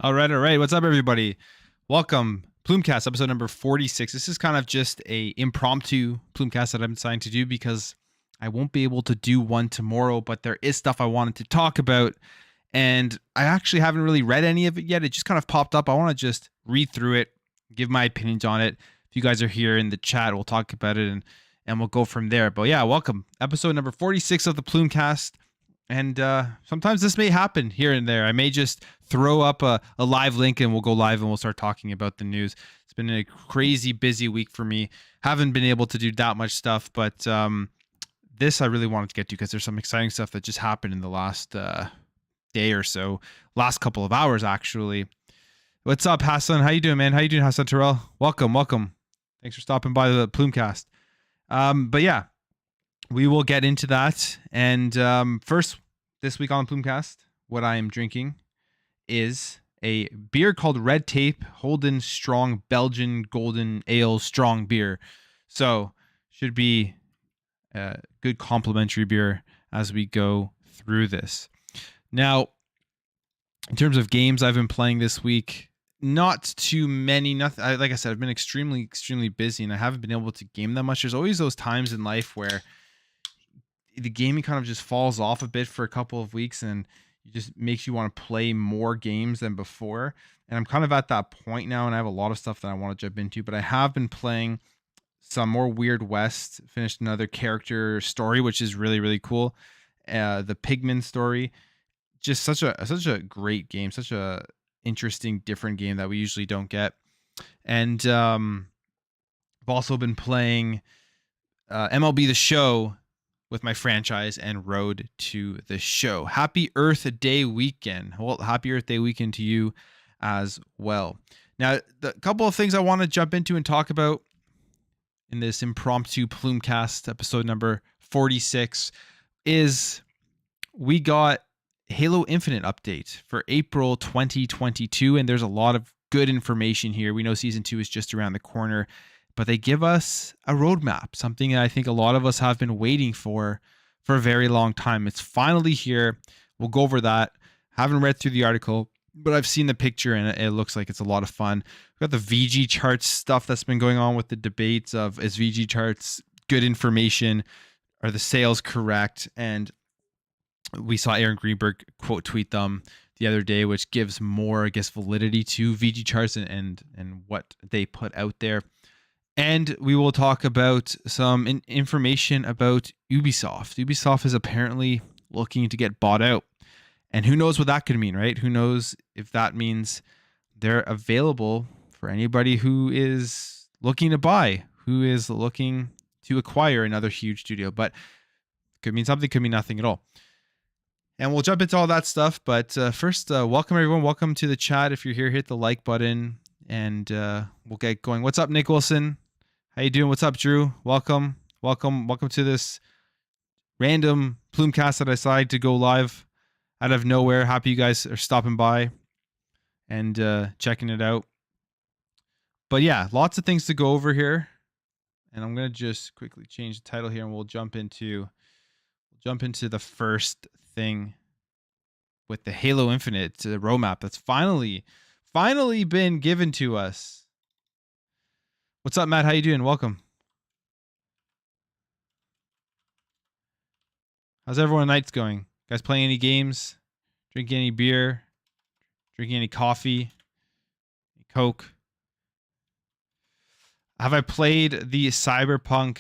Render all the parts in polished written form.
All right. What's up, everybody? Welcome, Plumecast, episode number 46. This is kind of just a impromptu Plumecast that I'm deciding to do because I won't be able to do one tomorrow, but there is stuff I wanted to talk about, and I actually haven't really read any of it yet. It just kind of popped up. I want to just read through it, give my opinions on it. If you guys are here in the chat, we'll talk about it and we'll go from there. But yeah, welcome. Episode number 46 of the Plumecast. And sometimes this may happen here and there. I may just throw up a live link and we'll go live and we'll start talking about the news. It's been a crazy busy week for me. Haven't been able to do that much stuff, but this I really wanted to get to because there's some exciting stuff that just happened in the last day or so. Last couple of hours, actually. What's up, Hassan? How you doing, man? How you doing, Hassan Terrell? Welcome. Thanks for stopping by the Plumecast. But yeah, we will get into that. And first, this week on Plumecast, what I am drinking is a beer called Red Tape Holden Strong Belgian Golden Ale Strong Beer. So should be a good complimentary beer as we go through this. Now, in terms of games I've been playing this week, not too many. Nothing. Like I said, I've been extremely busy and I haven't been able to game that much. There's always those times in life where the gaming kind of just falls off a bit for a couple of weeks and it just makes you want to play more games than before. And I'm kind of at that point now and I have a lot of stuff that I want to jump into, but I have been playing some more Weird West, finished another character story, which is really cool. The Pigman story, just such a great game, such a interesting, different game that we usually don't get. And I've also been playing MLB The Show with my franchise and Road to the Show. Happy Earth Day weekend. Well, happy Earth Day weekend to you as well. Now, the couple of things I want to jump into and talk about in this impromptu Plumecast episode number 46 is we got Halo Infinite update for April 2022, and there's a lot of good information here. We know Season 2 is just around the corner, but they give us a roadmap, something that I think a lot of us have been waiting for a very long time. It's finally here. We'll go over that. Haven't read through the article, but I've seen the picture and it looks like it's a lot of fun. We've got the VG Chartz stuff that's been going on with the debates of is VG Chartz good information? Are the sales correct? And we saw Aaron Greenberg quote tweet them the other day, which gives more, I guess, validity to VG Chartz and what they put out there. And we will talk about some information about Ubisoft. Ubisoft is apparently looking to get bought out. And who knows what that could mean, right? Who knows if that means they're available for anybody who is looking to buy, who is looking to acquire another huge studio. But could mean something, could mean nothing at all. And we'll jump into all that stuff. But first, welcome, everyone. Welcome to the chat. If you're here, hit the like button and we'll get going. What's up, Nick Wilson? How you doing? What's up, Drew? Welcome to this random Plumecast that I decided to go live out of nowhere. Happy you guys are stopping by and checking it out. But yeah, lots of things to go over here, and I'm gonna just quickly change the title here, and we'll jump into the first thing with the Halo Infinite roadmap that's finally been given to us. What's up, Matt? How you doing? Welcome. How's everyone night's going? Guys playing any games? Drinking any beer? Drinking any coffee? Any Coke? Have I played the Cyberpunk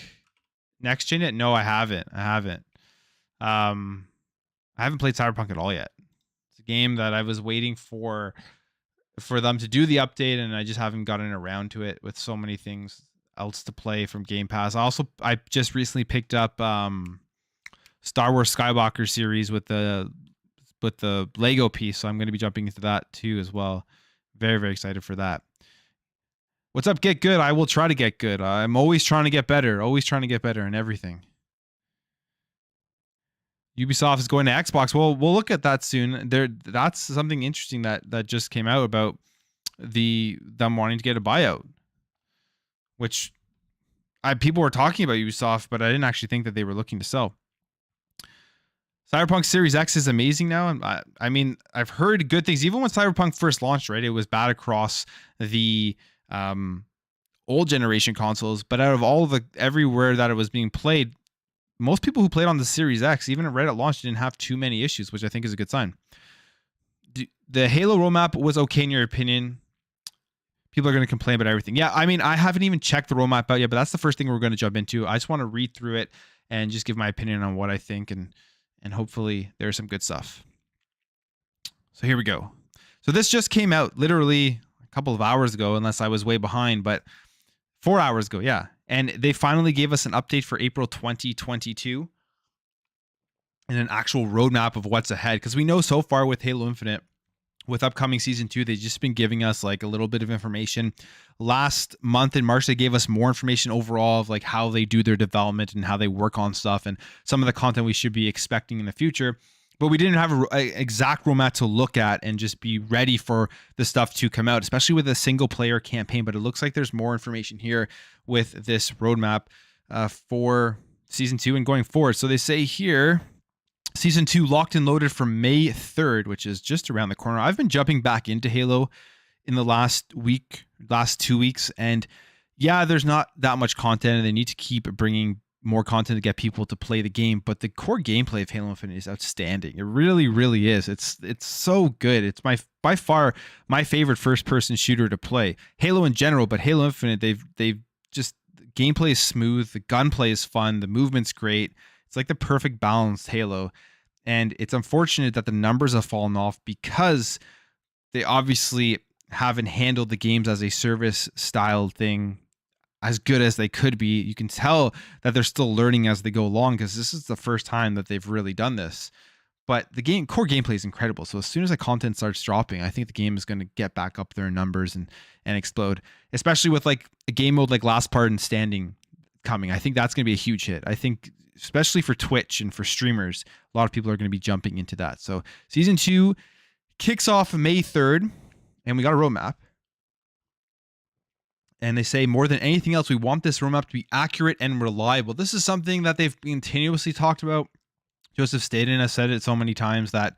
Next Gen yet? No, I haven't. I haven't played Cyberpunk at all yet. It's a game that I was waiting for them to do the update, and I just haven't gotten around to it with so many things else to play from Game Pass. I just recently picked up Star Wars Skywalker series with the Lego piece, so I'm going to be jumping into that too as well. Very excited for that. What's up? Get good. I will try to get good. I'm always trying to get better. Always trying to get better in everything. Ubisoft is going to Xbox. Well, we'll look at that soon. That's something interesting that just came out about them wanting to get a buyout, which people were talking about Ubisoft, but I didn't actually think that they were looking to sell. Cyberpunk Series X is amazing now. And I mean, I've heard good things. Even when Cyberpunk first launched, right, it was bad across the old generation consoles. But out of all of the everywhere that it was being played, most people who played on the Series X, even at Reddit launch, didn't have too many issues, which I think is a good sign. The Halo roadmap was okay in your opinion. People are going to complain about everything. Yeah, I mean, I haven't even checked the roadmap out yet, but that's the first thing we're going to jump into. I just want to read through it and just give my opinion on what I think, and hopefully there's some good stuff. So here we go. So this just came out literally a couple of hours ago, unless I was way behind, but 4 hours ago, yeah. And they finally gave us an update for April 2022 and an actual roadmap of what's ahead. Because we know so far with Halo Infinite, with upcoming season 2, they've just been giving us like a little bit of information. Last month in March, they gave us more information overall of like how they do their development and how they work on stuff and some of the content we should be expecting in the future. But we didn't have an exact roadmap to look at and just be ready for the stuff to come out, especially with a single player campaign. But it looks like there's more information here with this roadmap for season 2 and going forward. So they say here, Season 2 locked and loaded for May 3rd, which is just around the corner. I've been jumping back into Halo in the last 2 weeks. And yeah, there's not that much content and they need to keep bringing more content to get people to play the game. But the core gameplay of Halo Infinite is outstanding. It really, really is. It's so good. It's by far my favorite first-person shooter to play. Halo in general, but Halo Infinite, they've just, the gameplay is smooth. The gunplay is fun. The movement's great. It's like the perfect balanced Halo. And it's unfortunate that the numbers have fallen off because they obviously haven't handled the games as a service style thing as good as they could be. You can tell that they're still learning as they go along because this is the first time that they've really done this. But the core gameplay is incredible. So as soon as the content starts dropping, I think the game is going to get back up there in numbers and explode, especially with like a game mode like Last Part and Standing coming. I think that's going to be a huge hit. I think especially for Twitch and for streamers, a lot of people are going to be jumping into that. So season 2 kicks off May 3rd, and we got a roadmap. And they say, more than anything else, we want this roadmap to be accurate and reliable. This is something that they've continuously talked about. Joseph Staten has said it so many times that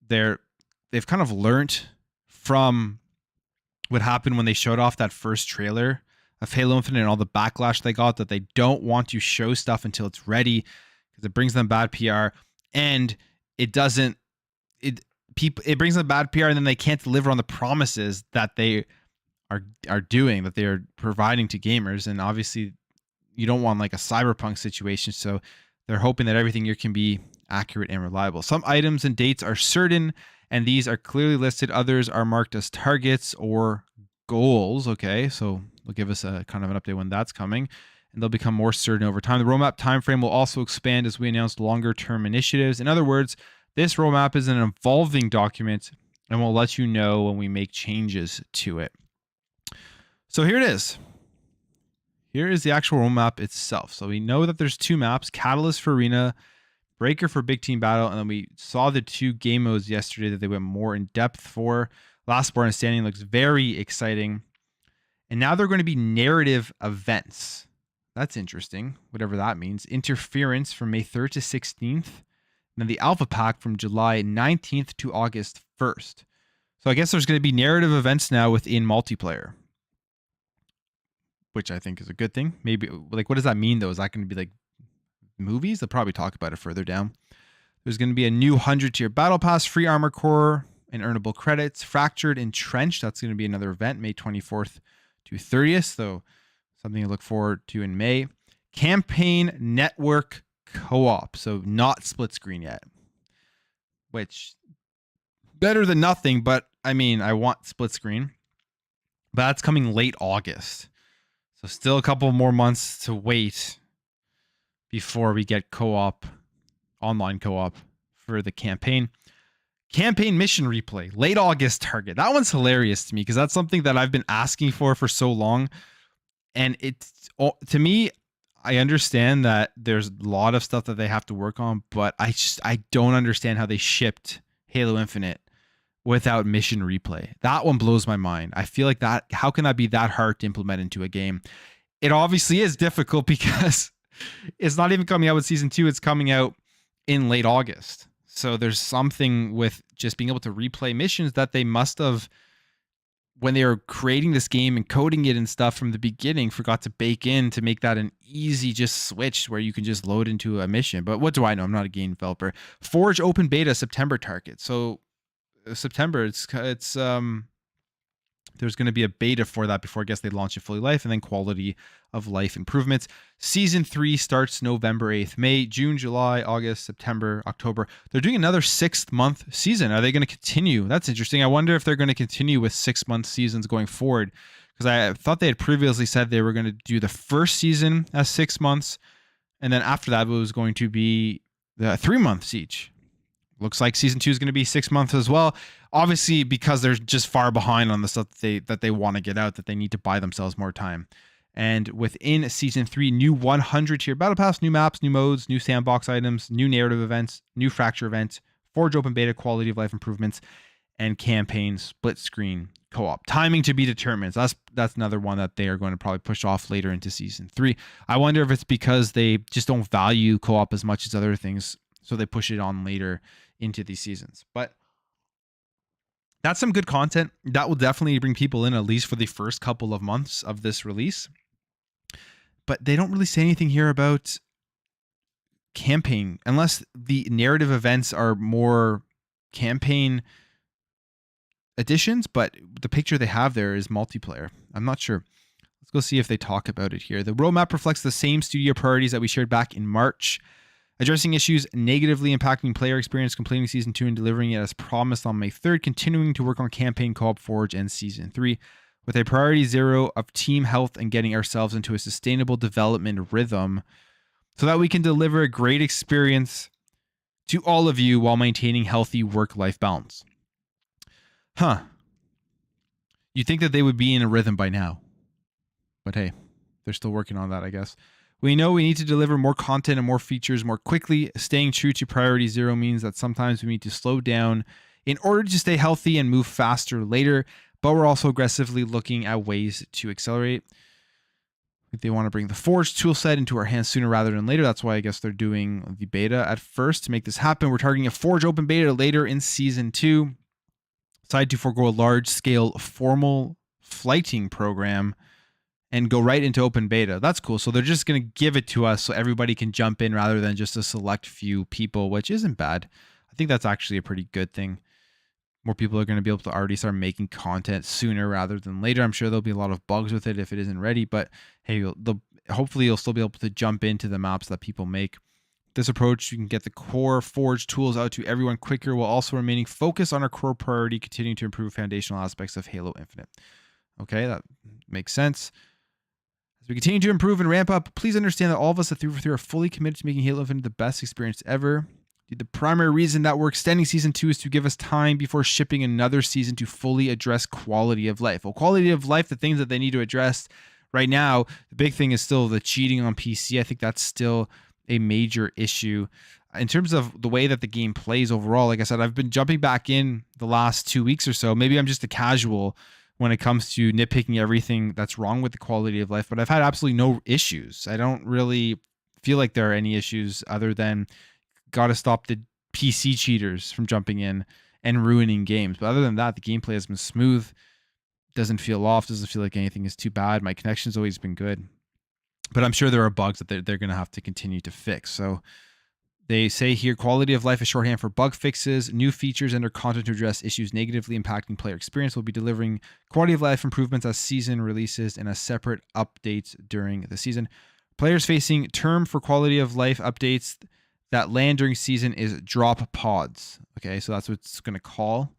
they've kind of learned from what happened when they showed off that first trailer of Halo Infinite and all the backlash they got, that they don't want to show stuff until it's ready because it brings them bad PR, and it brings them bad PR, and then they can't deliver on the promises that they are doing, that they are providing to gamers. And obviously you don't want like a Cyberpunk situation, so they're hoping that everything here can be accurate and reliable. Some items and dates are certain, and these are clearly listed. Others are marked as targets or goals. Okay, so they'll give us a kind of an update when that's coming, and they'll become more certain over time. The roadmap timeframe will also expand as we announce longer term initiatives. In other words, this roadmap is an evolving document, and we'll let you know when we make changes to it. So here it is. Here is the actual roadmap itself. So we know that there's 2 maps, Catalyst for Arena, Breaker for Big Team Battle, and then we saw the 2 game modes yesterday that they went more in depth for. Last Part and Standing looks very exciting. And now they're going to be narrative events. That's interesting, whatever that means. Interference from May 3rd to 16th. And then the Alpha Pack from July 19th to August 1st. So I guess there's going to be narrative events now within multiplayer, which I think is a good thing. Maybe, like, what does that mean, though? Is that going to be like movies? They'll probably talk about it further down. There's going to be a new 100-tier battle pass, free armor core, and earnable credits. Fractured Entrenched, that's going to be another event, May 24th to 30th, so something to look forward to in May. Campaign Network Co-op, so not split screen yet, which better than nothing, but I mean, I want split screen, but that's coming late August. So still a couple more months to wait before we get co-op, online co-op for the campaign. Campaign mission replay, late August target. That one's hilarious to me because that's something that I've been asking for so long. And it's, to me, I understand that there's a lot of stuff that they have to work on, but I don't understand how they shipped Halo Infinite without mission replay. That one blows my mind. I feel like that, how can that be that hard to implement into a game? It obviously is difficult because it's not even coming out with season 2. It's coming out in late August. So there's something with just being able to replay missions that they must have, when they were creating this game and coding it and stuff from the beginning, forgot to bake in to make that an easy just switch where you can just load into a mission. But what do I know? I'm not a game developer. Forge open beta September target. So September, it's there's going to be a beta for that before I guess they launch it fully live, and then quality of life improvements. Season 3 starts November 8th. May, June, July, August, September, October. They're doing another 6-month season. Are they going to continue? That's interesting. I wonder if they're going to continue with 6-month seasons going forward, because I thought they had previously said they were going to do the first season as 6 months, and then after that it was going to be the 3 months each. Looks like season 2 is going to be 6 months as well. Obviously, because they're just far behind on the stuff that they want to get out, that they need to buy themselves more time. And within season 3, new 100-tier battle pass, new maps, new modes, new sandbox items, new narrative events, new fracture events, Forge open beta quality of life improvements, and campaign split screen co-op. Timing to be determined. So that's another one that they are going to probably push off later into season 3. I wonder if it's because they just don't value co-op as much as other things, so they push it on later into these seasons. But that's some good content that will definitely bring people in, at least for the first couple of months of this release. But they don't really say anything here about campaign, unless the narrative events are more campaign additions. But the picture they have there is multiplayer. I'm not sure. Let's go see if they talk about it here. The roadmap reflects the same studio priorities that we shared back in March. Addressing issues negatively impacting player experience, completing Season 2 and delivering it as promised on May 3rd, continuing to work on campaign co-op Forge and Season 3, with a priority 0 of team health and getting ourselves into a sustainable development rhythm so that we can deliver a great experience to all of you while maintaining healthy work-life balance. You'd think that they would be in a rhythm by now. But hey, they're still working on that, I guess. We know we need to deliver more content and more features more quickly. Staying true to priority 0 means that sometimes we need to slow down in order to stay healthy and move faster later, but we're also aggressively looking at ways to accelerate. They want to bring the Forge toolset into our hands sooner rather than later. That's why I guess they're doing the beta at first to make this happen. We're targeting a Forge open beta later in Season 2. Decided to forego a large-scale formal flighting program and go right into open beta. That's cool. So they're just going to give it to us so everybody can jump in rather than just a select few people, which isn't bad. I think that's actually a pretty good thing. More people are going to be able to already start making content sooner rather than later. I'm sure there'll be a lot of bugs with it if it isn't ready, but hey, hopefully you'll still be able to jump into the maps that people make. This approach, you can get the core Forge tools out to everyone quicker while also remaining focused on our core priority, continuing to improve foundational aspects of Halo Infinite. Okay, that makes sense. As we continue to improve and ramp up, please understand that all of us at 343 are fully committed to making Halo Infinite the best experience ever. The primary reason that we're extending Season 2 is to give us time before shipping another season to fully address quality of life. Well, quality of life, the things that they need to address right now, the big thing is still the cheating on PC. I think that's still a major issue. In terms of the way that the game plays overall, like I said, I've been jumping back in the last 2 weeks or so. Maybe I'm just a casual when it comes to nitpicking everything that's wrong with the quality of life, but I've had absolutely no issues. I don't really feel like there are any issues other than got to stop the PC cheaters from jumping in and ruining games. But other than that, the gameplay has been smooth, doesn't feel off, doesn't feel like anything is too bad. My connection's always been good, but I'm sure there are bugs that they're going to have to continue to fix. So they say here, quality of life is shorthand for bug fixes, new features, and their content to address issues negatively impacting player experience. Will be delivering quality of life improvements as season releases and as separate updates during the season. Players facing term for quality of life updates that land during season is drop pods. Okay, so that's what it's going to call.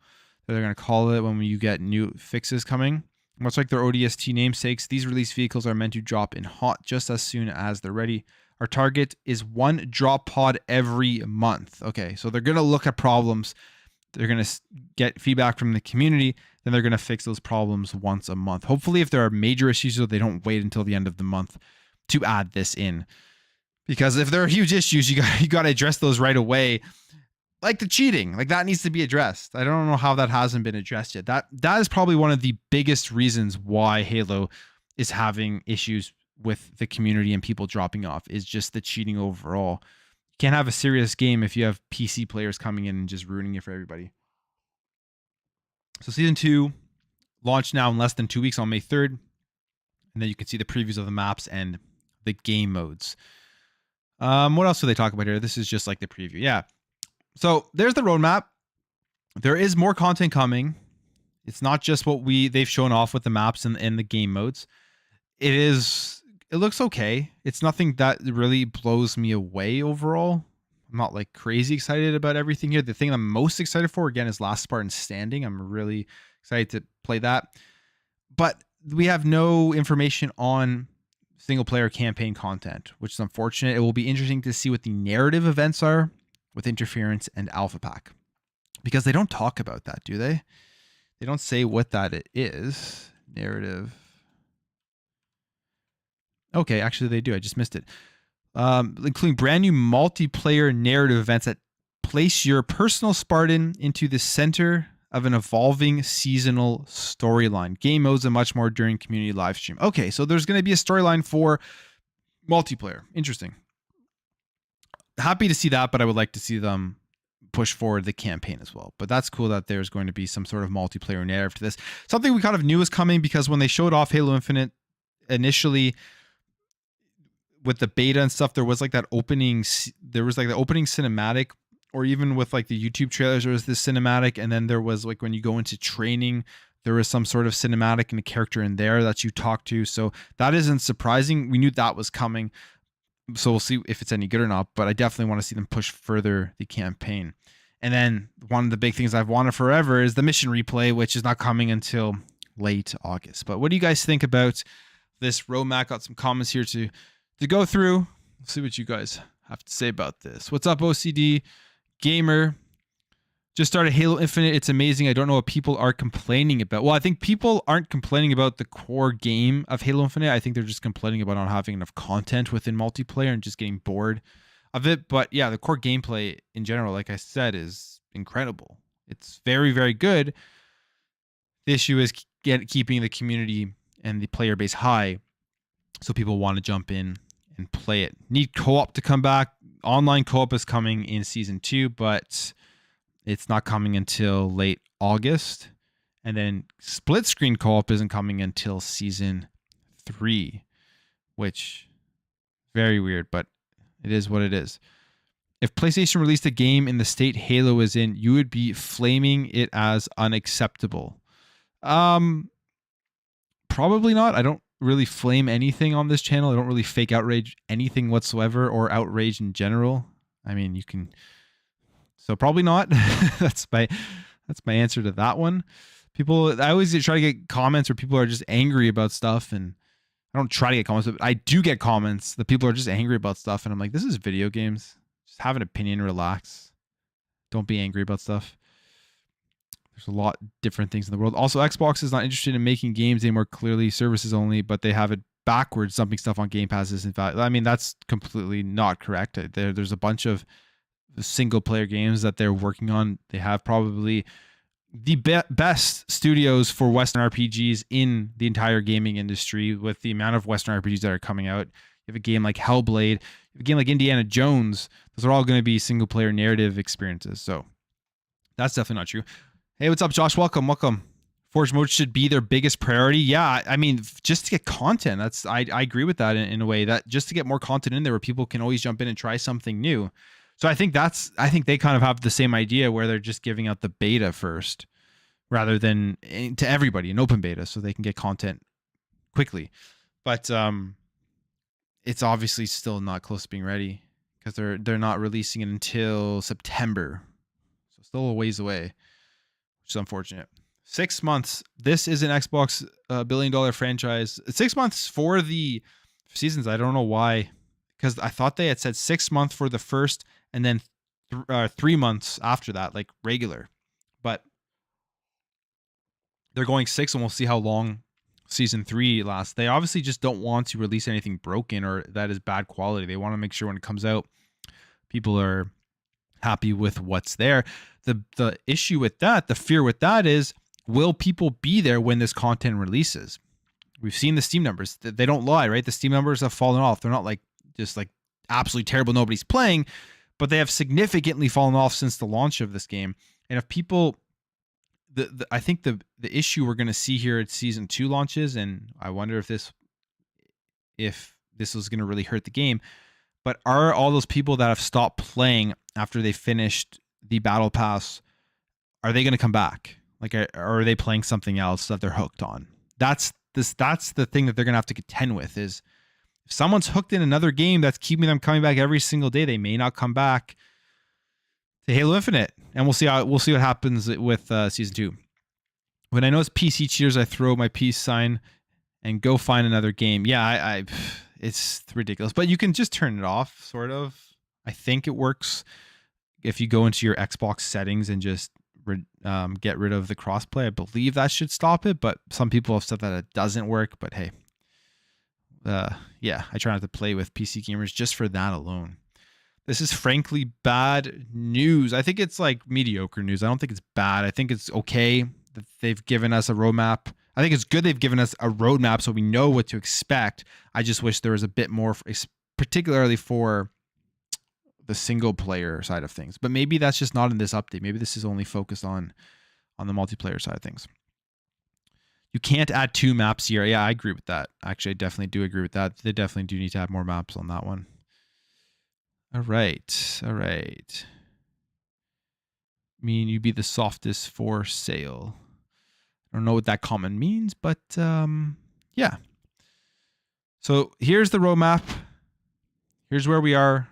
They're going to call it when you get new fixes coming. Much like their ODST namesakes, these release vehicles are meant to drop in hot just as soon as they're ready. Our target is 1 drop pod every month. Okay, so they're going to look at problems. They're going to get feedback from the community. Then they're going to fix those problems once a month. Hopefully, if there are major issues, so they don't wait until the end of the month to add this in. Because if there are huge issues, you got to address those right away. Like the cheating, like that needs to be addressed. I don't know how that hasn't been addressed yet. That is probably one of the biggest reasons why Halo is having issues with the community and people dropping off, is just the cheating overall. can't have a serious game if you have PC players coming in and just ruining it for everybody. So season 2 launched now in less than 2 weeks on May 3rd. And then you can see the previews of the maps and the game modes. What else do they talk about here? This is just like the preview. Yeah. So there's the roadmap. There is more content coming. It's not just what they've shown off with the maps and the game modes. It looks okay. It's nothing that really blows me away overall. I'm not like crazy excited about everything here. The thing I'm most excited for, again, is Last Spartan Standing. I'm really excited to play that. But we have no information on single player campaign content, which is unfortunate. It will be interesting to see what the narrative events are with Interference and Alpha Pack, because they don't talk about that, do they? They don't say what that it is. Narrative. Okay, actually they do. I just missed it. Including brand new multiplayer narrative events that place your personal Spartan into the center of an evolving seasonal storyline, game modes, and much more during community live stream. Okay, so there's going to be a storyline for multiplayer. Interesting. Happy to see that, but I would like to see them push forward the campaign as well. But that's cool that there's going to be some sort of multiplayer narrative to this. Something we kind of knew was coming, because when they showed off Halo Infinite initially with the beta and stuff, there was like the opening cinematic, or even with like the YouTube trailers, there was this cinematic. And then there was like, when you go into training, there was some sort of cinematic and a character in there that you talk to. So that isn't surprising. We knew that was coming. So we'll see if it's any good or not, but I definitely want to see them push further the campaign. And then one of the big things I've wanted forever is the mission replay, which is not coming until late August. But what do you guys think about this roadmap? Got some comments here to go through. Let's see what you guys have to say about this. What's up, OCD Gamer? Just started Halo Infinite. It's amazing. I don't know what people are complaining about. Well, I think people aren't complaining about the core game of Halo Infinite. I think they're just complaining about not having enough content within multiplayer and just getting bored of it. But yeah, the core gameplay in general, like I said, is incredible. It's very, very good. The issue is keeping the community and the player base high, so people want to jump in and play it. Need co-op to come back. Online co-op is coming in season 2, but it's not coming until late August. And then split screen co-op isn't coming until season 3, which very weird, but it is what it is. If PlayStation released a game in the state Halo is in, you would be flaming it as unacceptable. Probably not. I don't really flame anything on this channel. I don't really fake outrage anything whatsoever, or outrage in general. I mean, you can... So probably not. That's my answer to that one. I always try to get comments where people are just angry about stuff, and I don't try to get comments, but I do get comments that people are just angry about stuff, and I'm like, this is video games. Just have an opinion, relax. Don't be angry about stuff. There's a lot of different things in the world. Also, Xbox is not interested in making games anymore, clearly services only, but they have it backwards. Dumping stuff on Game Pass isn't valid. I mean, that's completely not correct. There's a bunch of single player games that they're working on. They have probably the best studios for Western RPGs in the entire gaming industry, with the amount of Western RPGs that are coming out. You have a game like Hellblade, you have a game like Indiana Jones. Those are all going to be single player narrative experiences. So that's definitely not true. Hey, what's up, Josh? Welcome. Forge mode should be their biggest priority. Yeah, I mean, just to get content. I agree with that in a way, that just to get more content in there where people can always jump in and try something new. So I think they kind of have the same idea, where they're just giving out the beta first rather than to everybody, an open beta, so they can get content quickly. But it's obviously still not close to being ready, because they're not releasing it until September. So still a ways away, which is unfortunate. 6 months. This is an Xbox $1 billion franchise. 6 months for the seasons. I don't know why, because I thought they had said 6 months for the first, and then 3 months after that, like regular. But they're going 6, and we'll see how long season 3 lasts. They obviously just don't want to release anything broken or that is bad quality. They want to make sure when it comes out, people are happy with what's there. The issue with that, the fear with that is, will people be there when this content releases? We've seen the Steam numbers. They don't lie, right? The Steam numbers have fallen off. They're not like just like absolutely terrible, nobody's playing, but they have significantly fallen off since the launch of this game. And if people, I think the issue we're going to see here at season 2 launches, and I wonder if this was going to really hurt the game, but are all those people that have stopped playing after they finished the battle pass, are they going to come back? Like, or are they playing something else that they're hooked on? That's the thing that they're going to have to contend with, is if someone's hooked in another game that's keeping them coming back every single day, they may not come back to Halo Infinite. And we'll see what happens with season 2. When I know it's PC cheaters, I throw my peace sign and go find another game. Yeah, it's ridiculous, but you can just turn it off, sort of. I think it works if you go into your Xbox settings and just get rid of the crossplay. I believe that should stop it, but some people have said that it doesn't work. But hey, yeah, I try not to play with PC gamers just for that alone. This is frankly bad news. I think it's like mediocre news. I don't think it's bad. I think it's okay that they've given us a roadmap. I think it's good they've given us a roadmap so we know what to expect. I just wish there was a bit more, particularly for the single player side of things. But maybe that's just not in this update. Maybe this is only focused on the multiplayer side of things. You can't add 2 maps here. Yeah, I agree with that. Actually, I definitely do agree with that. They definitely do need to add more maps on that one. All right. I mean, you'd be the softest for sale. I don't know what that comment means, but yeah. So here's the roadmap. Here's where we are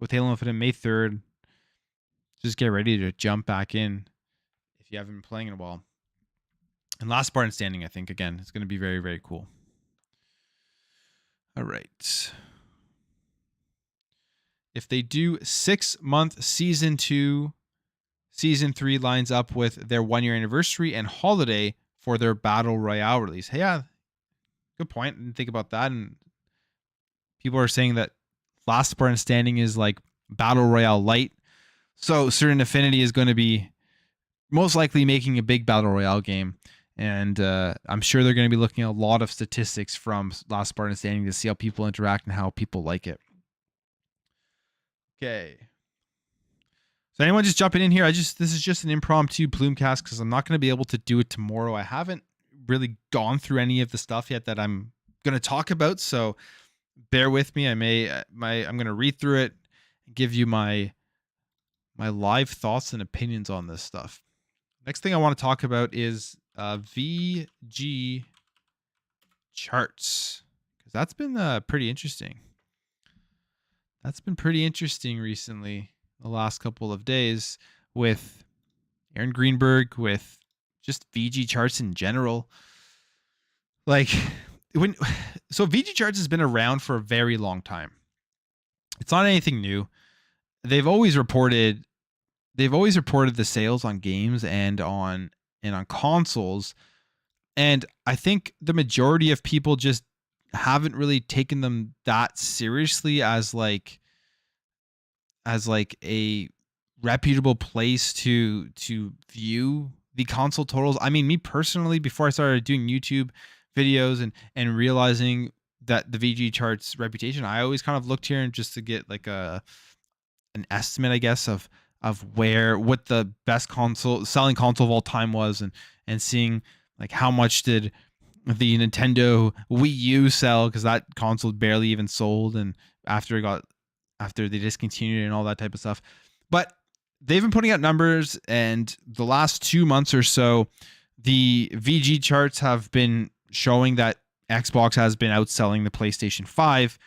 with Halo Infinite May 3rd. Just get ready to jump back in if you haven't been playing in a while. And Last Spartan Standing, I think, again, it's going to be very, very cool. All right. If they do 6-month season 2, season 3 lines up with their 1-year anniversary and holiday for their Battle Royale release. Hey, yeah, good point. I didn't think about that. And people are saying that Last Spartan Standing is like Battle Royale light. So Certain Affinity is going to be most likely making a big Battle Royale game. And I'm sure they're going to be looking at a lot of statistics from Last Spartan Standing to see how people interact and how people like it. Okay. So anyone just jumping in here? This is just an impromptu Plumecast because I'm not going to be able to do it tomorrow. I haven't really gone through any of the stuff yet that I'm going to talk about, so bear with me. I'm going to read through it and give you my live thoughts and opinions on this stuff. Next thing I want to talk about is VG Chartz, because that's been pretty interesting. That's been pretty interesting recently, the last couple of days, with Aaron Greenberg, with just VG Chartz in general. Like, so VG Chartz has been around for a very long time. It's not anything new. They've always reported the sales on games and on consoles. And I think the majority of people just haven't really taken them that seriously as like a reputable place to view the console totals. I mean, me personally, before I started doing YouTube videos and realizing that the VG Chartz reputation, I always kind of looked here and just to get like an estimate, I guess, of what the best selling console of all time was, and seeing like how much did the Nintendo Wii U sell, because that console barely even sold, and after they discontinued it and all that type of stuff. But they've been putting out numbers, and the last 2 months or so, the VG Chartz have been showing that Xbox has been outselling the PlayStation 5,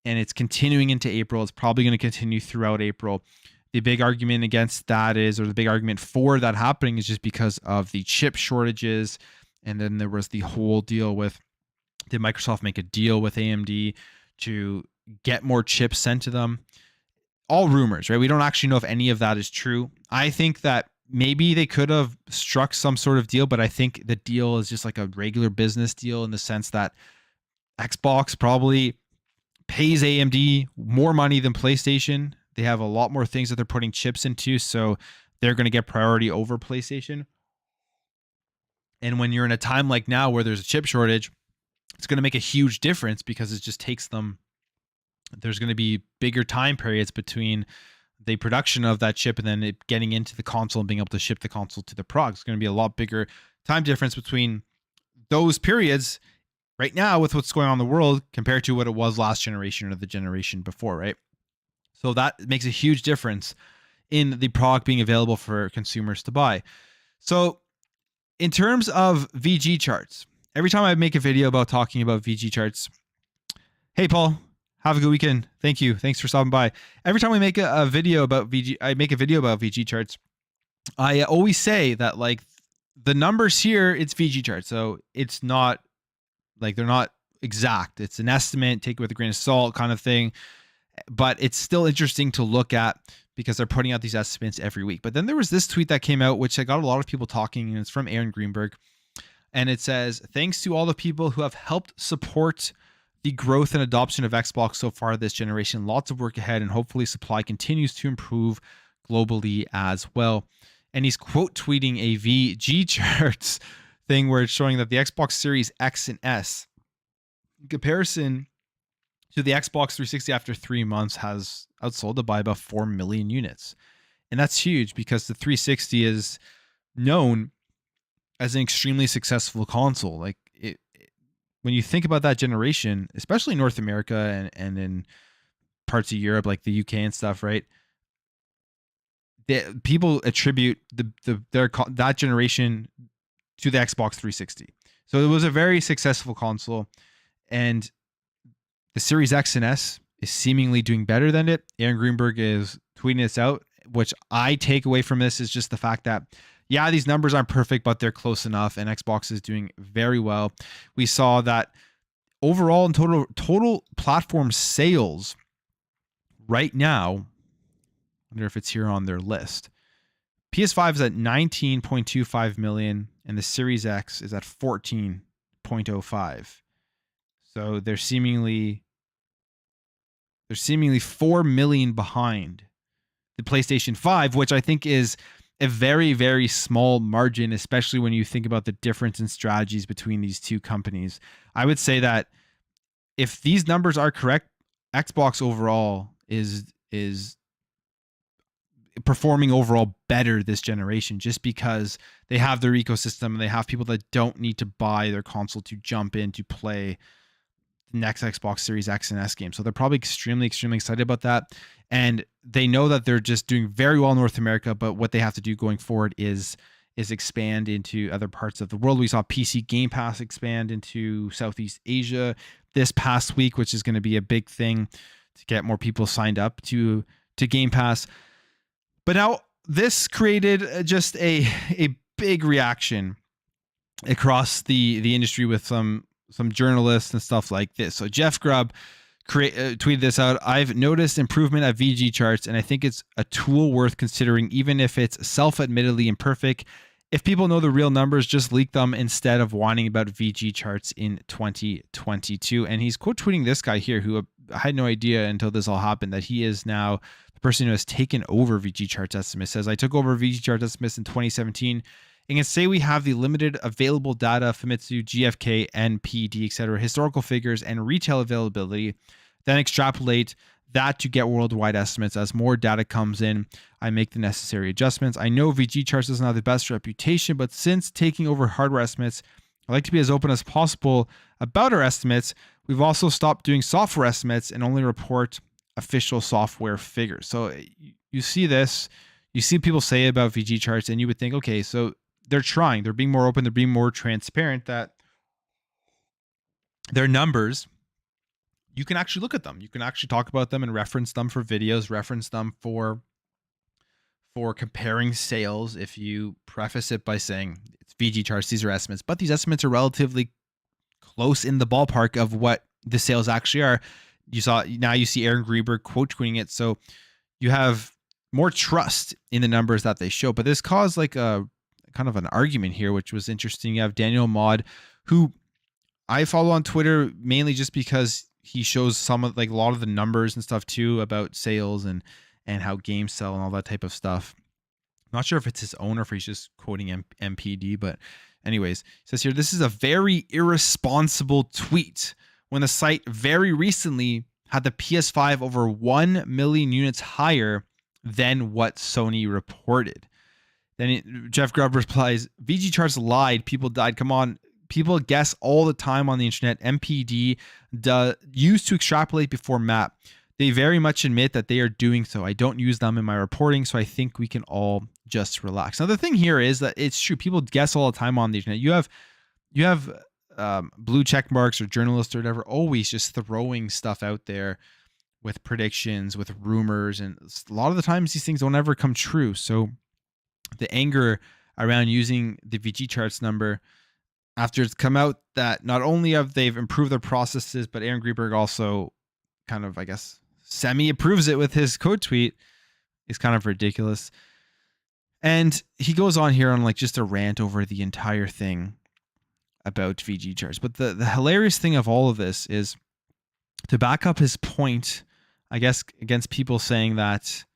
and it's continuing into April. It's probably going to continue throughout April. The big argument against that is, or the big argument for that happening, is just because of the chip shortages. And then there was the whole deal with, did Microsoft make a deal with AMD to get more chips sent to them? All rumors, right? We don't actually know if any of that is true. I think that maybe they could have struck some sort of deal, but I think the deal is just like a regular business deal, in the sense that Xbox probably pays AMD more money than PlayStation. They have a lot more things that they're putting chips into, so they're going to get priority over PlayStation. And when you're in a time like now where there's a chip shortage, it's going to make a huge difference, because it just takes them there's going to be bigger time periods between the production of that chip and then it getting into the console and being able to ship the console to the prog. It's going to be a lot bigger time difference between those periods right now with what's going on in the world compared to what it was last generation or the generation before, right? So that makes a huge difference in the product being available for consumers to buy. So in terms of VG charts, every time I make a video about talking about VG charts, hey, Paul, have a good weekend. Thank you. Thanks for stopping by. Every time we make a video about VG, I make a video about VG charts. I always say that like the numbers here, it's VG charts. So it's not like they're not exact. It's an estimate, take it with a grain of salt kind of thing. But it's still interesting to look at because they're putting out these estimates every week. But then there was this tweet that came out, which I got a lot of people talking, and it's from Aaron Greenberg. And it says, thanks to all the people who have helped support the growth and adoption of Xbox so far this generation. Lots of work ahead, and hopefully supply continues to improve globally as well. And he's quote tweeting a VG charts thing where it's showing that the Xbox Series X and S, in comparison to the Xbox 360 after 3 months, has outsold it by about 4 million units. And that's huge because the 360 is known as an extremely successful console. Like when you think about that generation, especially in North America and in parts of Europe, like the UK and stuff, right? People attribute that generation to the Xbox 360. So it was a very successful console, and the Series X and S is seemingly doing better than it. Aaron Greenberg is tweeting this out, which I take away from this is just the fact that, yeah, these numbers aren't perfect, but they're close enough, and Xbox is doing very well. We saw that overall in total platform sales right now, I wonder if it's here on their list. PS5 is at 19.25 million, and the Series X is at 14.05. So they're seemingly 4 million behind the PlayStation 5, which I think is a very, very small margin, especially when you think about the difference in strategies between these two companies. I would say that if these numbers are correct, Xbox overall is performing overall better this generation just because they have their ecosystem and they have people that don't need to buy their console to jump in to play the next Xbox Series X and S game. So they're probably extremely, extremely excited about that. And they know that they're just doing very well in North America, but what they have to do going forward is expand into other parts of the world. We saw PC Game Pass expand into Southeast Asia this past week, which is going to be a big thing to get more people signed up to Game Pass. But now this created just a big reaction across the industry with some journalists and stuff like this. So Jeff Grubb tweeted this out. I've noticed improvement at VG charts, and I think it's a tool worth considering, even if it's self-admittedly imperfect. If people know the real numbers, just leak them instead of whining about VG charts in 2022. And he's quote tweeting this guy here, who I had no idea until this all happened that he is now the person who has taken over VG charts estimates. Says, I took over VG charts estimates in 2017 and can say we have the limited available data, Famitsu, GFK, NPD, etc., historical figures, and retail availability, then extrapolate that to get worldwide estimates. As more data comes in, I make the necessary adjustments. I know VG charts doesn't have the best reputation, but since taking over hardware estimates, I like to be as open as possible about our estimates. We've also stopped doing software estimates and only report official software figures. So you see this, you see people say about VG charts, and you would think, okay, so they're trying, they're being more open, they're being more transparent, that their numbers, you can actually look at them. You can actually talk about them and reference them for videos, reference them for comparing sales. If you preface it by saying it's VG charts, these are estimates, but these estimates are relatively close in the ballpark of what the sales actually are. You see Aaron Greenberg quote tweeting it. So you have more trust in the numbers that they show, but this caused like a kind of an argument here, which was interesting. You have Daniel Maud, who I follow on Twitter mainly just because he shows some of like a lot of the numbers and stuff too about sales and how games sell and all that type of stuff. I'm not sure if it's his own or if he's just quoting MPD, but anyways, it says here, this is a very irresponsible tweet when the site very recently had the PS5 over 1 million units higher than what Sony reported. Then Jeff Grubb replies, VG Chartz lied. People died. Come on. People guess all the time on the internet. MPD used to extrapolate before map. They very much admit that they are doing so. I don't use them in my reporting, so I think we can all just relax. Now, the thing here is that it's true. People guess all the time on the internet. You have blue check marks or journalists or whatever always just throwing stuff out there with predictions, with rumors, and a lot of the times these things don't ever come true. So the anger around using the VG Chartz number after it's come out that not only have they've improved their processes, but Aaron Greenberg also kind of, I guess, semi-approves it with his quote tweet is kind of ridiculous. And he goes on here on like just a rant over the entire thing about VG Chartz. But the hilarious thing of all of this is to back up his point, I guess, against people saying that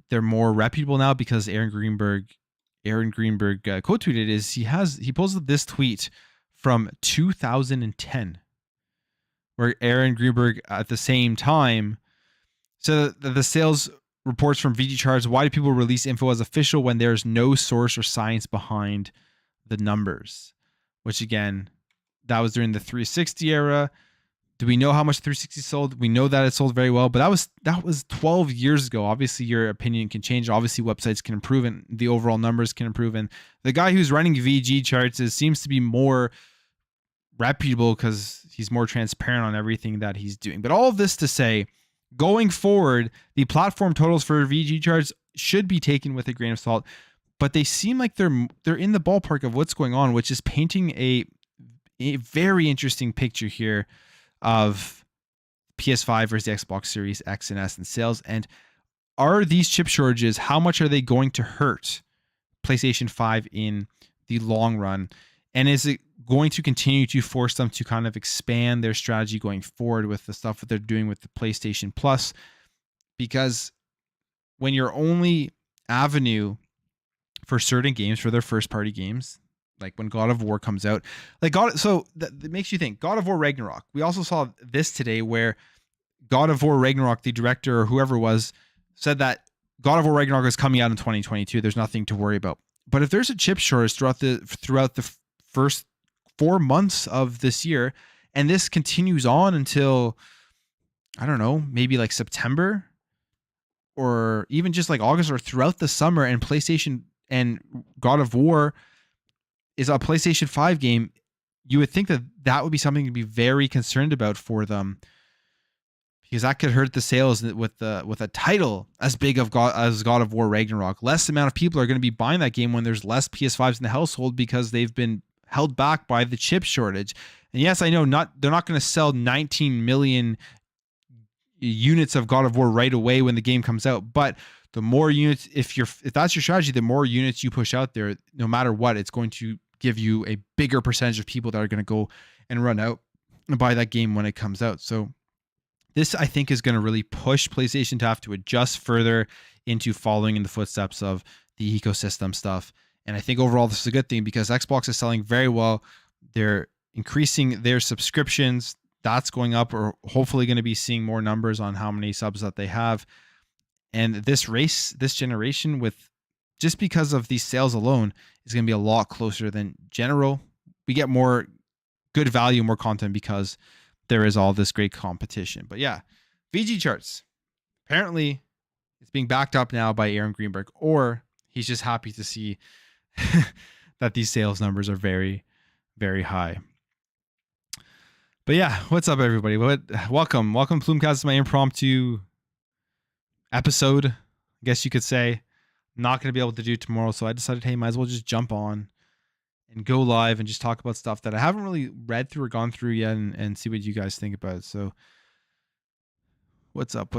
they're more reputable now because Aaron Greenberg quote tweeted is he posted this tweet from 2010 where Aaron Greenberg at the same time said that the sales reports from VG Chartz, why do people release info as official when there's no source or science behind the numbers? Which again, that was during the 360 era. Do we know how much 360 sold? We know that it sold very well, but that was 12 years ago. Obviously, your opinion can change. Obviously, websites can improve and the overall numbers can improve. And the guy who's running VG Chartz seems to be more reputable because he's more transparent on everything that he's doing. But all of this to say, going forward, the platform totals for VG Chartz should be taken with a grain of salt, but they seem like they're in the ballpark of what's going on, which is painting a very interesting picture here of PS5 versus the Xbox Series X and S in sales. And are these chip shortages, how much are they going to hurt PlayStation 5 in the long run? And is it going to continue to force them to kind of expand their strategy going forward with the stuff that they're doing with the PlayStation Plus? Because when your only avenue for certain games, for their first party games, like when God of War comes out, that makes you think God of War Ragnarok. We also saw this today where God of War Ragnarok, the director or whoever was, said that God of War Ragnarok is coming out in 2022. There's nothing to worry about. But if there's a chip shortage throughout the first 4 months of this year, and this continues on until, I don't know, maybe like September or even just like August or throughout the summer, and PlayStation and God of War is a PlayStation 5 game, you would think that that would be something to be very concerned about for them, because that could hurt the sales with a title as big as God of War Ragnarok. Less amount of people are going to be buying that game when there's less PS5s in the household because they've been held back by the chip shortage. And yes, I know they're not going to sell 19 million units of God of War right away when the game comes out, but the more units, if that's your strategy, the more units you push out there, no matter what, it's going to give you a bigger percentage of people that are going to go and run out and buy that game when it comes out. So this, I think, is going to really push PlayStation to have to adjust further into following in the footsteps of the ecosystem stuff. And I think overall this is a good thing because Xbox is selling very well. They're increasing their subscriptions. That's going up, or hopefully going to be seeing more numbers on how many subs that they have. And this generation, with just because of these sales alone, is going to be a lot closer than general. We get more good value, more content because there is all this great competition. But yeah, VG Chartz. Apparently, it's being backed up now by Aaron Greenberg, or he's just happy to see that these sales numbers are very, very high. But yeah, what's up, everybody? Welcome Plumecast to my impromptu episode, I guess you could say. Not going to be able to do tomorrow, so I decided, hey, might as well just jump on and go live and just talk about stuff that I haven't really read through or gone through yet, and see what you guys think about it. So what's up?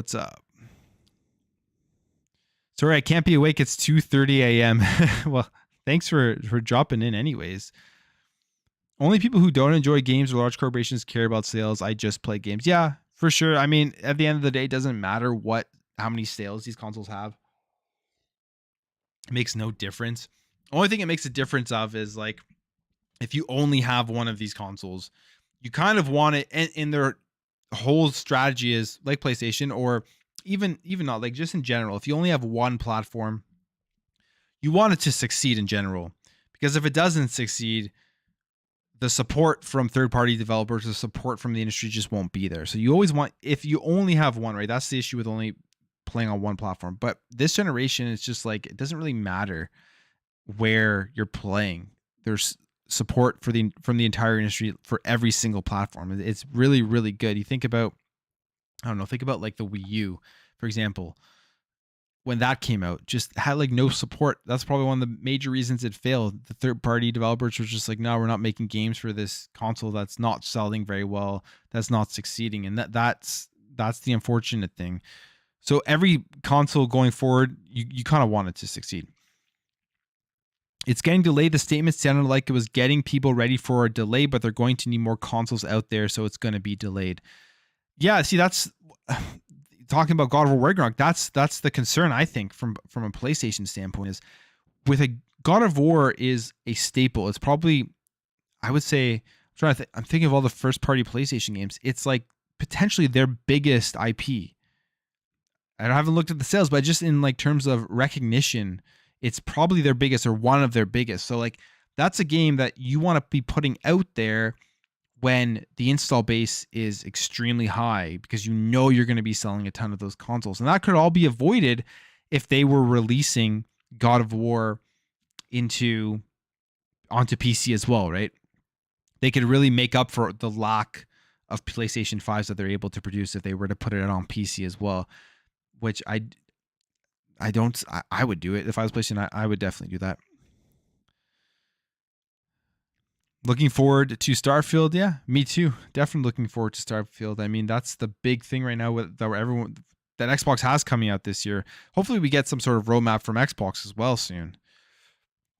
Sorry, I can't be awake. It's 2:30 a.m. Well, thanks for dropping in anyways. Only people who don't enjoy games or large corporations care about sales. I just play games. Yeah, for sure. I mean, at the end of the day, it doesn't matter how many sales these consoles have. It makes no difference. Only thing it makes a difference of is like if you only have one of these consoles, you kind of want it, and they're whole strategy is like PlayStation, or even not, like just in general, if you only have one platform, you want it to succeed in general, because if it doesn't succeed, the support from third-party developers, the support from the industry just won't be there. So you always want, if you only have one, right? That's the issue with only playing on one platform. But this generation, it's just like, it doesn't really matter where you're playing. There's support from the entire industry for every single platform. It's really, really good. You think about, I don't know, think about like the Wii U, for example. When that came out, just had like no support. That's probably one of the major reasons it failed. The third party developers were just like, no, we're not making games for this console that's not selling very well, that's not succeeding. And that's the unfortunate thing. So every console going forward, you kind of want it to succeed. It's getting delayed. The statement sounded like it was getting people ready for a delay, but they're going to need more consoles out there, so it's going to be delayed. Yeah, see, that's talking about God of War Ragnarok. That's the concern, I think, from a PlayStation standpoint, is with a God of War is a staple. It's probably, I would say, I'm thinking of all the first party PlayStation games. It's like potentially their biggest IP. I haven't looked at the sales, but just in like terms of recognition, it's probably their biggest or one of their biggest. So like that's a game that you want to be putting out there when the install base is extremely high, because you know you're going to be selling a ton of those consoles. And that could all be avoided if they were releasing God of War onto PC as well, right? They could really make up for the lack of PlayStation 5s that they're able to produce if they were to put it on PC as well, which I would do it. If I was PlayStation, I would definitely do that. Looking forward to Starfield. Yeah, me too. Definitely looking forward to Starfield. I mean, that's the big thing right now that Xbox has coming out this year. Hopefully we get some sort of roadmap from Xbox as well soon.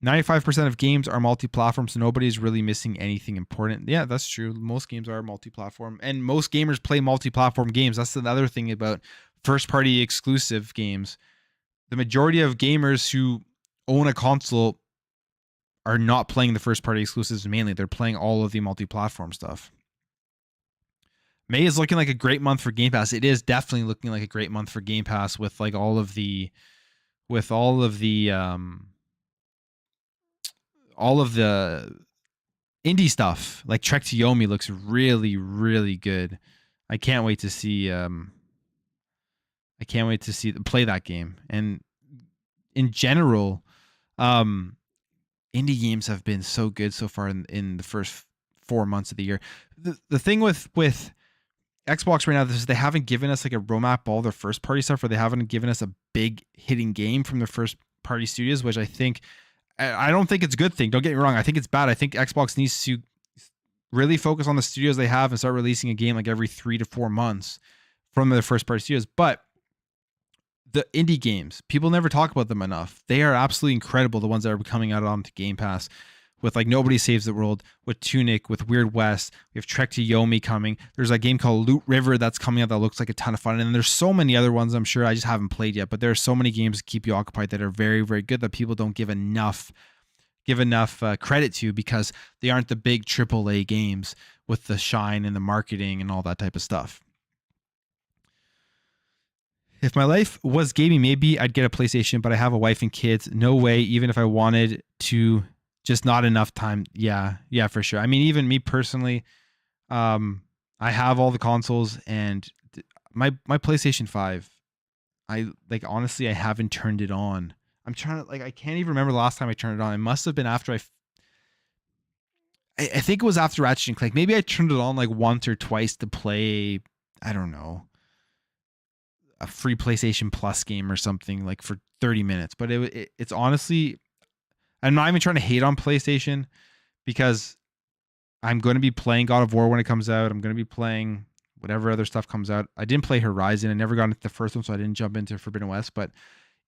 95% of games are multi-platform, so nobody's really missing anything important. Yeah, that's true. Most games are multi-platform, and most gamers play multi-platform games. That's another thing about first-party exclusive games. The majority of gamers who own a console are not playing the first party exclusives mainly. They're playing all of the multi-platform stuff. May is looking like a great month for Game Pass. It is definitely looking like a great month for Game Pass with like all of the indie stuff. Like Trek to Yomi looks really, really good. I can't wait to see play that game. And in general, indie games have been so good so far in the first 4 months of the year. The thing with Xbox right now is they haven't given us like a roadmap, all their first party stuff, or they haven't given us a big hitting game from their first party studios, which I don't think it's a good thing. Don't get me wrong. I think it's bad. I think Xbox needs to really focus on the studios they have and start releasing a game like every 3 to 4 months from their first party studios. But the indie games, people never talk about them enough. They are absolutely incredible. The ones that are coming out onto Game Pass, with like Nobody Saves the World, with Tunic, with Weird West. We have Trek to Yomi coming. There's a game called Loot River that's coming out that looks like a ton of fun. And there's so many other ones I'm sure I just haven't played yet. But there are so many games that keep you occupied that are very, very good that people don't give enough credit to, because they aren't the big AAA games with the shine and the marketing and all that type of stuff. If my life was gaming, maybe I'd get a PlayStation, but I have a wife and kids. No way, even if I wanted to, just not enough time. Yeah, for sure. I mean, even me personally, I have all the consoles, and my PlayStation 5, honestly, I haven't turned it on. I'm trying to, I can't even remember the last time I turned it on. It must have been after I think it was after Ratchet and Clank. Maybe I turned it on like once or twice to play, I don't know, a free PlayStation Plus game or something, like for 30 minutes. But it's honestly, I'm not even trying to hate on PlayStation, because I'm going to be playing God of War when it comes out. I'm going to be playing whatever other stuff comes out. I didn't play Horizon. I never got into the first one, so I didn't jump into Forbidden West. But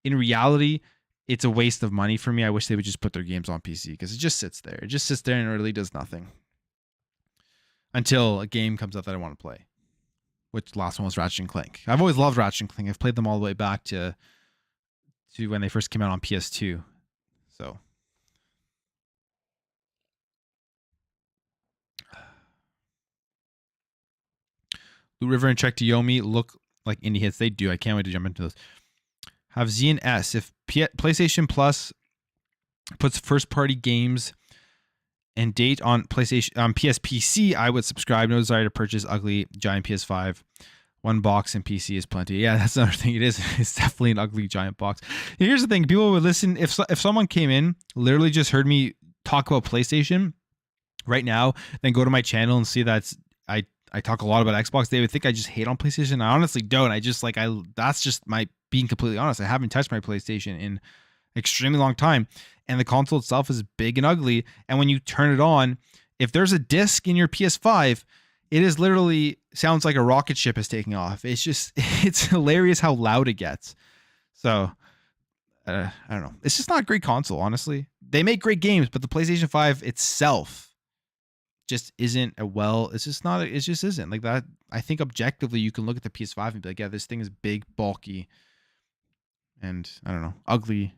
in reality, it's a waste of money for me. I wish they would just put their games on PC, because it just sits there. It just sits there and it really does nothing until a game comes out that I want to play. Which last one was Ratchet and Clank. I've always loved Ratchet and Clank. I've played them all the way back to when they first came out on PS2. So Blue River and Trek to Yomi look like indie hits. They do. I can't wait to jump into those. Have Z and S. If PlayStation Plus puts first-party games and date on PlayStation PSPC, I would subscribe. No desire to purchase ugly giant PS5. One box and PC is plenty. Yeah, that's another thing. It is. It's definitely an ugly giant box. Here's the thing: people would listen if someone came in, literally just heard me talk about PlayStation right now, then go to my channel and see that I talk a lot about Xbox. They would think I just hate on PlayStation. I honestly don't. I just that's just my being completely honest. I haven't touched my PlayStation in extremely long time, and the console itself is big and ugly. And when you turn it on, if there's a disc in your PS5, it is literally sounds like a rocket ship is taking off. It's hilarious how loud it gets. So I don't know. It's just not a great console, honestly. They make great games, but the PlayStation 5 itself just isn't it just isn't like that. I think objectively you can look at the PS5 and be like, yeah, this thing is big, bulky, and I don't know, ugly.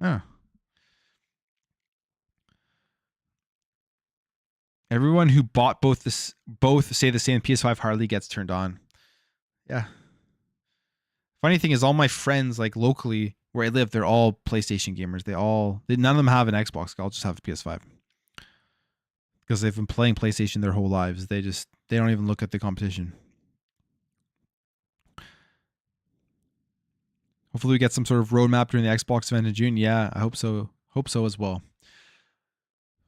Oh. Everyone who bought both say the same PS5 hardly gets turned on. Yeah. Funny thing is, all my friends like locally where I live, they're all PlayStation gamers. None of them have an Xbox. They all just have a PS5 because they've been playing PlayStation their whole lives. They don't even look at the competition. Hopefully we get some sort of roadmap during the Xbox event in June. Yeah, I hope so. Hope so as well.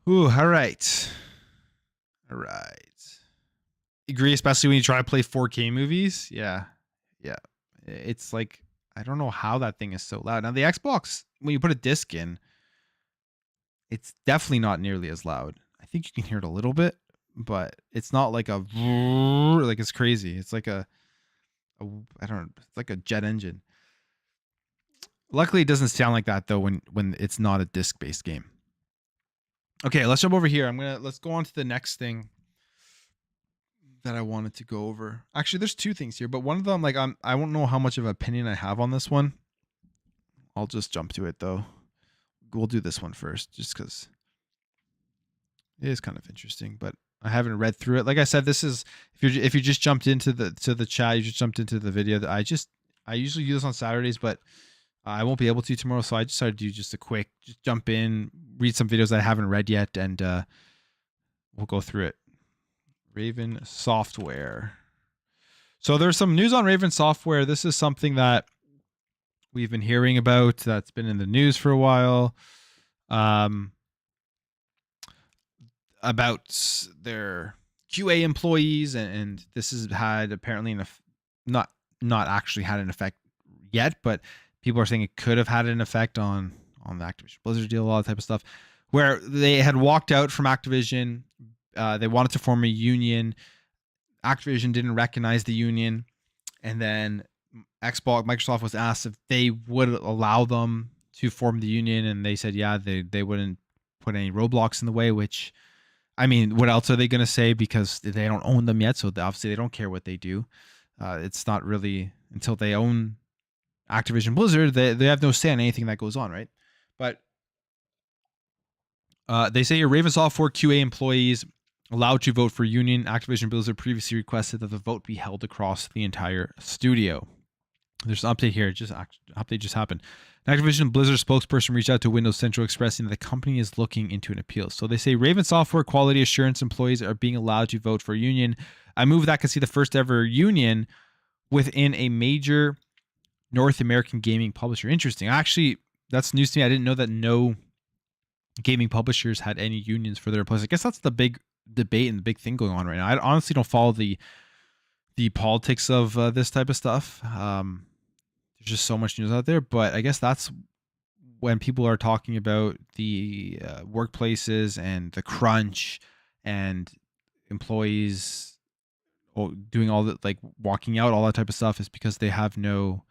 Ooh, all right. All right. Agree, especially when you try to play 4K movies. Yeah. Yeah. It's like, I don't know how that thing is so loud. Now, the Xbox, when you put a disc in, it's definitely not nearly as loud. I think you can hear it a little bit, but it's not like like it's crazy. It's like I don't know, it's like a jet engine. Luckily, it doesn't sound like that though when it's not a disc-based game. Okay, let's jump over here. Let's go on to the next thing that I wanted to go over. Actually, there's two things here, but one of them, I don't know how much of an opinion I have on this one. I'll just jump to it though. We'll do this one first, just because it is kind of interesting, but I haven't read through it. Like I said, this is if you just jumped into the chat, you just jumped into the video. That I usually do this on Saturdays, but I won't be able to tomorrow, so I decided to do just jump in, read some videos that I haven't read yet, and we'll go through it. Raven Software. So there's some news on Raven Software. This is something that we've been hearing about that's been in the news for a while. About their QA employees, and this has had apparently not actually had an effect yet, but people are saying it could have had an effect on the Activision Blizzard deal, all that type of stuff, where they had walked out from Activision. They wanted to form a union. Activision didn't recognize the union, and then Microsoft was asked if they would allow them to form the union, and they said yeah, they wouldn't put any roadblocks in the way. Which, I mean, what else are they going to say? Because they don't own them yet, so obviously they don't care what they do. It's not really until they own Activision Blizzard, they have no say in anything that goes on, right? But they say your Raven Software QA employees allowed to vote for union. Activision Blizzard previously requested that the vote be held across the entire studio. There's an update here. Update just happened. An Activision Blizzard spokesperson reached out to Windows Central expressing that the company is looking into an appeal. So they say Raven Software quality assurance employees are being allowed to vote for union. A move that could see the first ever union within a major North American gaming publisher. Interesting. Actually, that's news to me. I didn't know that no gaming publishers had any unions for their employees. I guess that's the big debate and the big thing going on right now. I honestly don't follow the politics of this type of stuff. There's just so much news out there, but I guess that's when people are talking about the workplaces and the crunch and employees doing all that, like walking out, all that type of stuff, is because they have no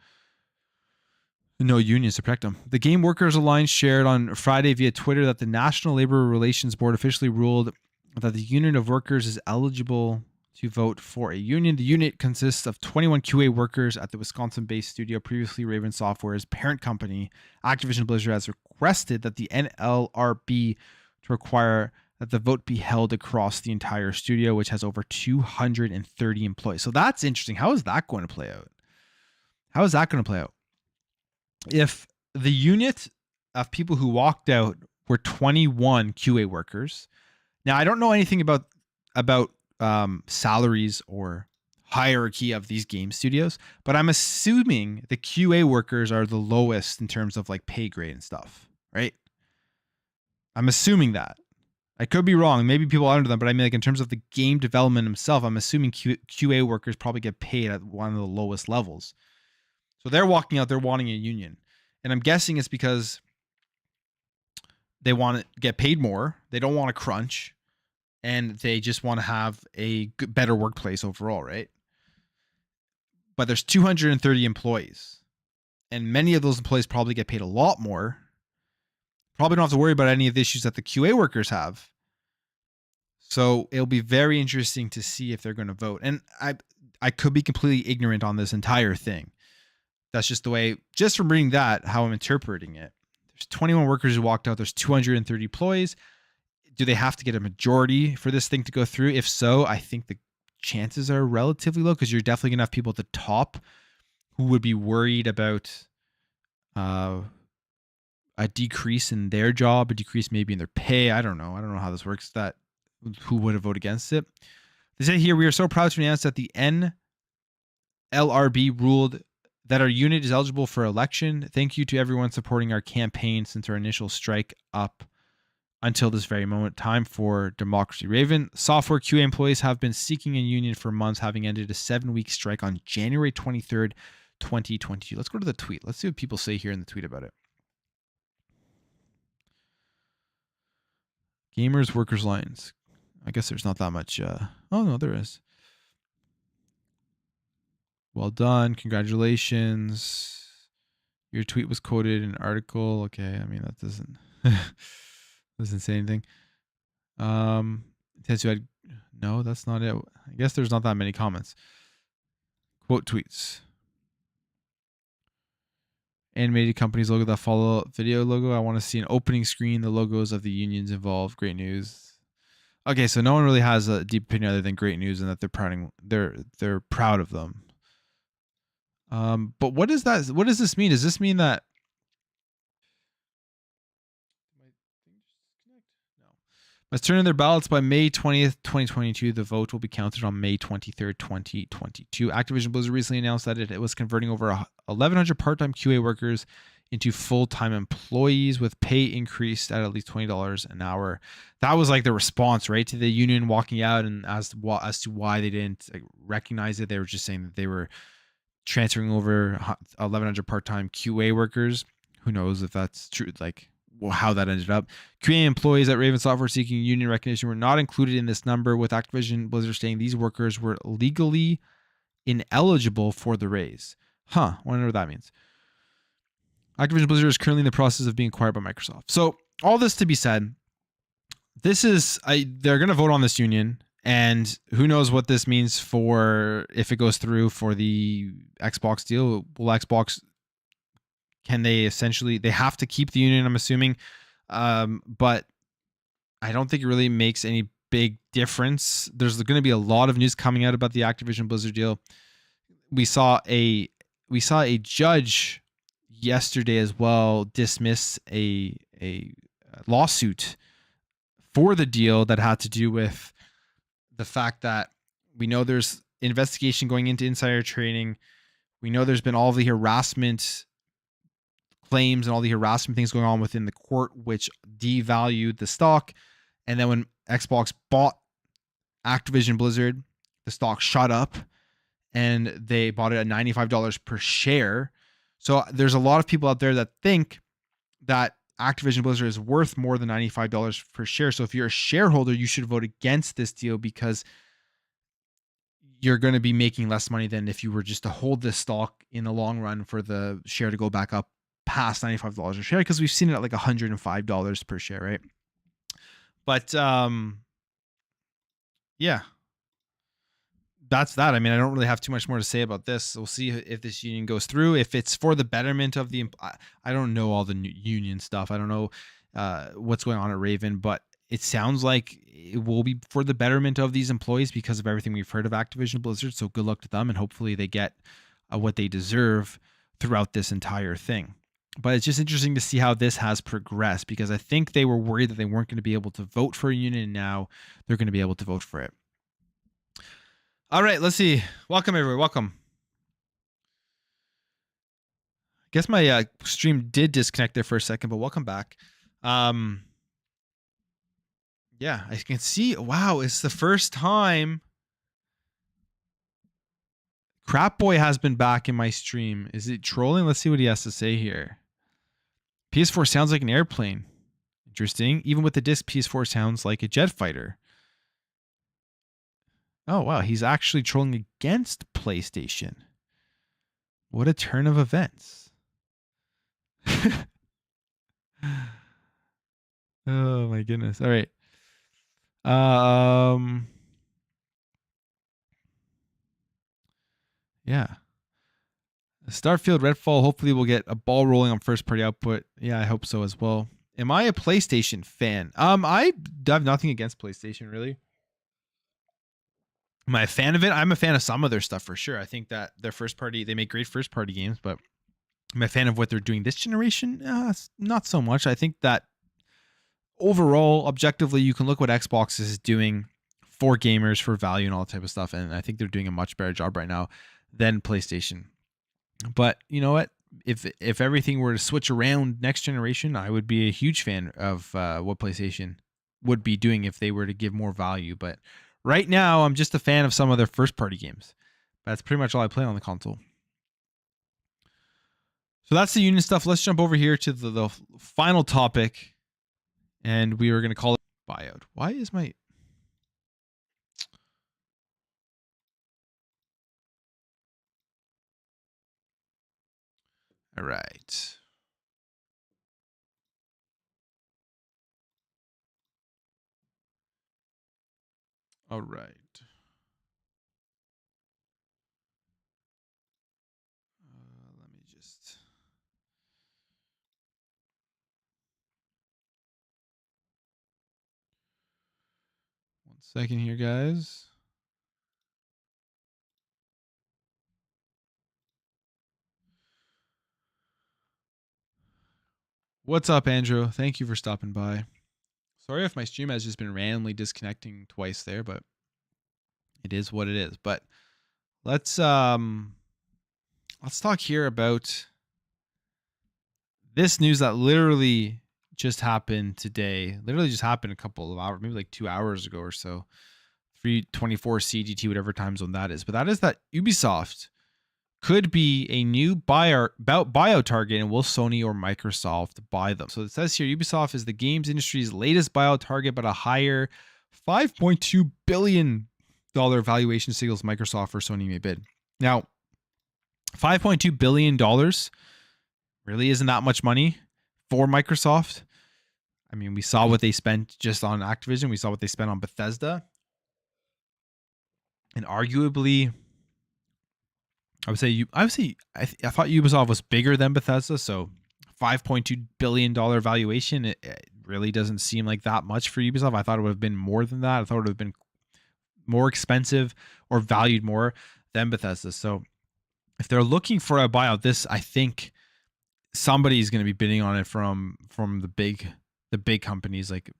unions to protect them. The Game Workers Alliance shared on Friday via Twitter that the National Labor Relations Board officially ruled that the Union of Workers is eligible to vote for a union. The unit consists of 21 QA workers at the Wisconsin-based studio. Previously, Raven Software's parent company, Activision Blizzard, has requested that the NLRB to require that the vote be held across the entire studio, which has over 230 employees. So that's interesting. How is that going to play out? How is that going to play out? If the unit of people who walked out were 21 QA workers. Now, I don't know anything about salaries or hierarchy of these game studios, but I'm assuming the QA workers are the lowest in terms of like pay grade and stuff, right? I'm assuming that. I could be wrong. Maybe people are under them, but I mean, like in terms of the game development himself, I'm assuming QA workers probably get paid at one of the lowest levels. So they're walking out, they're wanting a union. And I'm guessing it's because they want to get paid more. They don't want to crunch. And they just want to have a better workplace overall, right? But there's 230 employees. And many of those employees probably get paid a lot more. Probably don't have to worry about any of the issues that the QA workers have. So it'll be very interesting to see if they're going to vote. And I could be completely ignorant on this entire thing. That's just the way, just from reading that, how I'm interpreting it. There's 21 workers who walked out. There's 230 employees. Do they have to get a majority for this thing to go through? If so, I think the chances are relatively low because you're definitely going to have people at the top who would be worried about a decrease in their job, a decrease maybe in their pay. I don't know. I don't know how this works. That who would have voted against it. They say here, we are so proud to announce that the NLRB ruled that our unit is eligible for election. Thank you to everyone supporting our campaign since our initial strike up until this very moment. Time for democracy. Raven software QA employees have been seeking a union for months, having ended a 7-week strike on January 23rd, 2022. Let's go to the tweet. Let's see what people say here in the tweet about it. Gamers, workers, lines. I guess there's not that much. Oh, no, there is. Well done. Congratulations. Your tweet was quoted in an article. Okay. I mean, that doesn't say anything. No, that's not it. I guess there's not that many comments. Quote tweets. Animated companies logo that follow video logo. I want to see an opening screen. The logos of the unions involved. Great news. Okay, so no one really has a deep opinion other than great news and that they're proud of them. But what does this mean? Does this mean that must turn in their ballots by May 20th, 2022. The vote will be counted on May 23rd, 2022. Activision Blizzard recently announced that it was converting over 1,100 part-time QA workers into full-time employees with pay increased at least $20 an hour. That was like the response, right, to the union walking out, and as to why they didn't recognize it. They were just saying that they were transferring over 1,100 part-time QA workers. Who knows if that's true, like how that ended up. QA employees at Raven Software seeking union recognition were not included in this number, with Activision Blizzard saying these workers were legally ineligible for the raise. I wonder what that means. Activision Blizzard is currently in the process of being acquired by Microsoft. So all this to be said, they're going to vote on this union, and who knows what this means for if it goes through for the Xbox deal. Will Xbox, can they have to keep the union, I'm assuming, but I don't think it really makes any big difference. There's going to be a lot of news coming out about the Activision Blizzard deal. We saw a judge yesterday as well dismiss a lawsuit for the deal that had to do with the fact that we know there's investigation going into insider trading. We know there's been all of the harassment claims and all the harassment things going on within the court, which devalued the stock. And then when Xbox bought Activision Blizzard, the stock shot up and they bought it at $95 per share. So there's a lot of people out there that think that Activision Blizzard is worth more than $95 per share. So if you're a shareholder, you should vote against this deal because you're going to be making less money than if you were just to hold this stock in the long run for the share to go back up past $95 a share, because we've seen it at like $105 per share, right? But yeah, that's that. I mean, I don't really have too much more to say about this. We'll see if this union goes through, if it's for the betterment of the, I don't know all the union stuff. I don't know what's going on at Raven, but it sounds like it will be for the betterment of these employees because of everything we've heard of Activision Blizzard. So good luck to them, and hopefully they get what they deserve throughout this entire thing. But it's just interesting to see how this has progressed, because I think they were worried that they weren't going to be able to vote for a union, and now they're going to be able to vote for it. All right, let's see. Welcome, everyone. Welcome. I guess my stream did disconnect there for a second, but welcome back. Yeah, I can see. Wow, it's the first time Crap Boy has been back in my stream. Is it trolling? Let's see what he has to say here. PS4 sounds like an airplane. Interesting. Even with the disc, PS4 sounds like a jet fighter. Oh, wow. He's actually trolling against PlayStation. What a turn of events. Oh, my goodness. All right. Yeah. Starfield Redfall, hopefully we'll get a ball rolling on first party output. Yeah, I hope so as well. Am I a PlayStation fan? I have nothing against PlayStation, really. Am I a fan of it? I'm a fan of some of their stuff for sure. I think that their first party, they make great first party games, but am I a fan of what they're doing this generation? Not so much. I think that overall, objectively, you can look what Xbox is doing for gamers, for value, and all that type of stuff. And I think they're doing a much better job right now than PlayStation. But you know what? If everything were to switch around next generation, I would be a huge fan of what PlayStation would be doing if they were to give more value. But right now, I'm just a fan of some of their first party games. That's pretty much all I play on the console. So that's the union stuff. Let's jump over here to the final topic. And we were going to call it buyout. Why is my... All right. All right. Let me just... One second here, guys. What's up, Andrew? Thank you for stopping by. Sorry if my stream has just been randomly disconnecting twice there, but it is what it is. But let's talk here about this news that literally just happened today. Literally just happened a couple of hours, maybe like 2 hours ago or so. 3:24 CGT, whatever time zone that is. But that is that Ubisoft could be a new buyout target, and will Sony or Microsoft buy them? So it says here, Ubisoft is the games industry's latest buyout target, but a higher $5.2 billion valuation signals Microsoft or Sony may bid. Now, $5.2 billion really isn't that much money for Microsoft. I mean, we saw what they spent just on Activision. We saw what they spent on Bethesda. And arguably, I thought Ubisoft was bigger than Bethesda, so $5.2 billion valuation, it really doesn't seem like that much for Ubisoft. I thought it would have been more than that. I thought it would have been more expensive or valued more than Bethesda. So if they're looking for a buyout, I think somebody's going to be bidding on it from the big companies like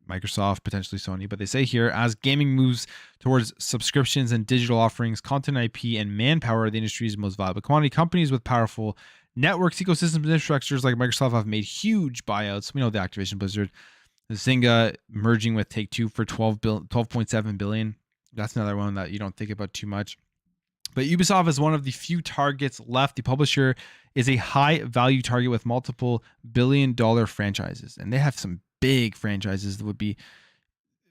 Microsoft, potentially Sony. But they say here, as gaming moves towards subscriptions and digital offerings, content IP, and manpower are the industry's most valuable commodity. Companies with powerful networks, ecosystems, and infrastructures like Microsoft have made huge buyouts. We know the Activision Blizzard, Zynga merging with Take-Two for $12.7 billion. That's another one that you don't think about too much. But Ubisoft is one of the few targets left. The publisher is a high value target with multiple billion-dollar franchises, and they have some big franchises that would be,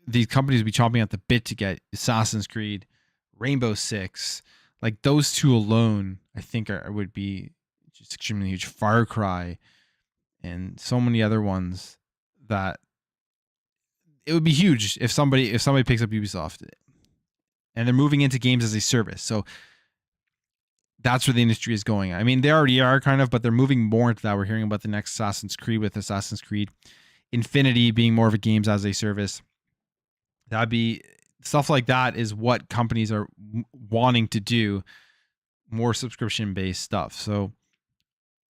these companies would be chomping at the bit to get. Assassin's Creed, Rainbow Six, like those two alone, I think would be just extremely huge. Far Cry, and so many other ones that it would be huge if somebody picks up Ubisoft, and they're moving into games as a service. So that's where the industry is going. I mean, they already are kind of, but they're moving more into that. We're hearing about the next Assassin's Creed with Assassin's Creed Infinity being more of a games as a service. That'd be stuff like that is what companies are wanting to do, more subscription based stuff. So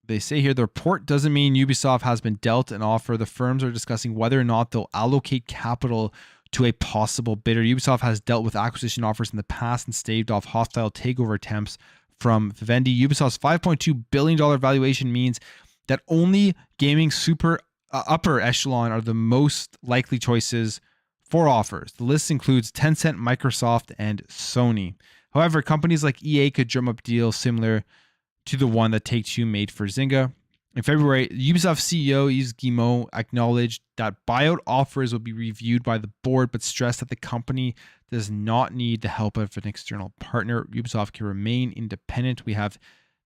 they say here the report doesn't mean Ubisoft has been dealt an offer. The firms are discussing whether or not they'll allocate capital to a possible bidder. Ubisoft has dealt with acquisition offers in the past and staved off hostile takeover attempts from Vivendi. Ubisoft's $5.2 billion valuation means that only gaming upper echelon are the most likely choices for offers. The list includes Tencent, Microsoft, and Sony. However, companies like EA could drum up deals similar to the one that Take-Two made for Zynga. In February, Ubisoft CEO Yves Guillemot acknowledged that buyout offers will be reviewed by the board, but stressed that the company does not need the help of an external partner. Ubisoft can remain independent. We have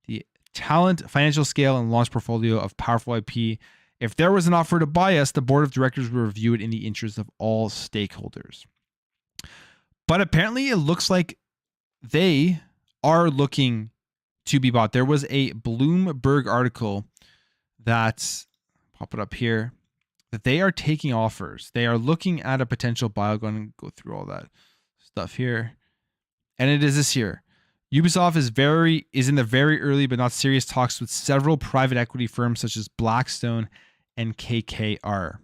the talent, financial scale, and launch portfolio of powerful IP. If there was an offer to buy us, the board of directors will review it in the interest of all stakeholders. But apparently it looks like they are looking to be bought. There was a Bloomberg article that's, pop it up here, that they are taking offers. They are looking at a potential buyout. I'm going to go through all that stuff here. And it is this here. Ubisoft is in the very early but not serious talks with several private equity firms such as Blackstone and KKR.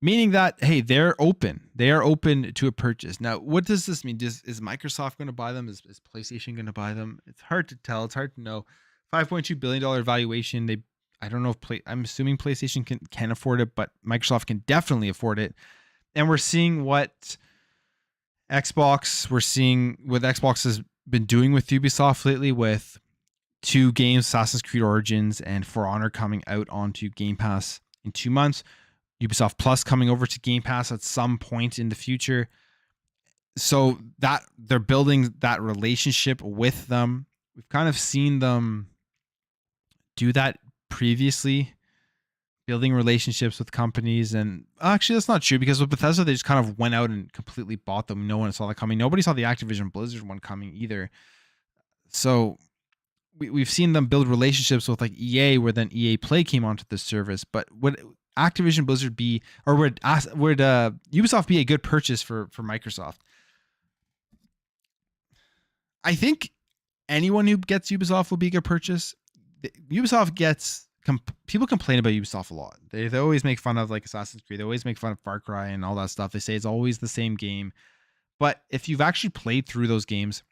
Meaning that, hey, they're open. They are open to a purchase. Now, what does this mean? Is Microsoft going to buy them? Is PlayStation going to buy them? It's hard to tell. It's hard to know. $5.2 billion valuation. I don't know if I'm assuming PlayStation can afford it, but Microsoft can definitely afford it. And we're seeing what Xbox has been doing with Ubisoft lately, with 2 games, Assassin's Creed Origins and For Honor, coming out onto Game Pass in 2 months. Ubisoft Plus coming over to Game Pass at some point in the future. So that they're building that relationship with them. We've kind of seen them do that previously, building relationships with companies. And actually, that's not true, because with Bethesda, they just kind of went out and completely bought them. No one saw that coming. Nobody saw the Activision Blizzard one coming either. So we've seen them build relationships with like EA, where then EA Play came onto the service. But would Activision Blizzard be, or would Ubisoft be a good purchase for Microsoft? I think anyone who gets Ubisoft will be a good purchase. Ubisoft gets, people complain about Ubisoft a lot. They always make fun of like Assassin's Creed. They always make fun of Far Cry and all that stuff. They say it's always the same game. But if you've actually played through those games,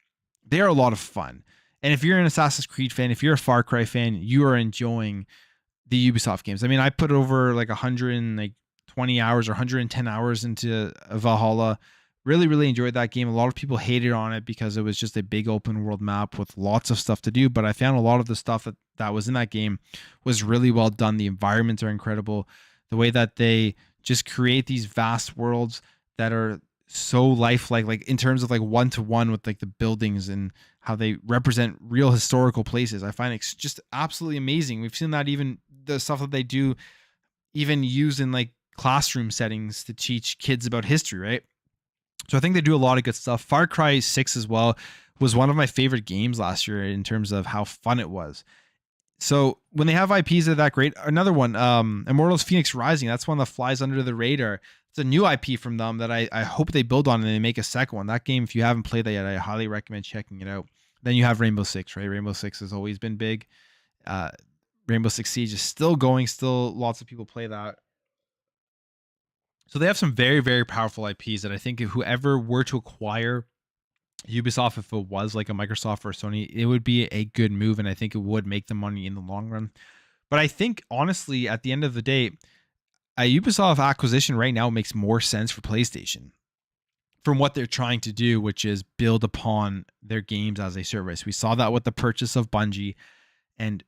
they are a lot of fun. And if you're an Assassin's Creed fan, if you're a Far Cry fan, you are enjoying the Ubisoft games. I mean, I put over like 120 hours or 110 hours into Valhalla. Really, really enjoyed that game. A lot of people hated on it because it was just a big open world map with lots of stuff to do. But I found a lot of the stuff that was in that game was really well done. The environments are incredible. The way that they just create these vast worlds that are so lifelike, like in terms of like one-to-one with like the buildings and how they represent real historical places. I find it's just absolutely amazing. We've seen that, even the stuff that they do, even used in like classroom settings to teach kids about history, right? So I think they do a lot of good stuff. Far Cry 6 as well was one of my favorite games last year in terms of how fun it was. So when they have IPs that are that great, another one, Immortals Phoenix Rising, that's one that flies under the radar. It's a new IP from them that I hope they build on and they make a second one. That game, if you haven't played that yet, I highly recommend checking it out. Then you have Rainbow Six, right? Rainbow Six has always been big. Rainbow Six Siege is still going. Still lots of people play that. So they have some very, very powerful IPs that I think if whoever were to acquire Ubisoft, if it was like a Microsoft or a Sony, it would be a good move, and I think it would make them money in the long run. But I think, honestly, at the end of the day, a Ubisoft acquisition right now makes more sense for PlayStation from what they're trying to do, which is build upon their games as a service. We saw that with the purchase of Bungie, and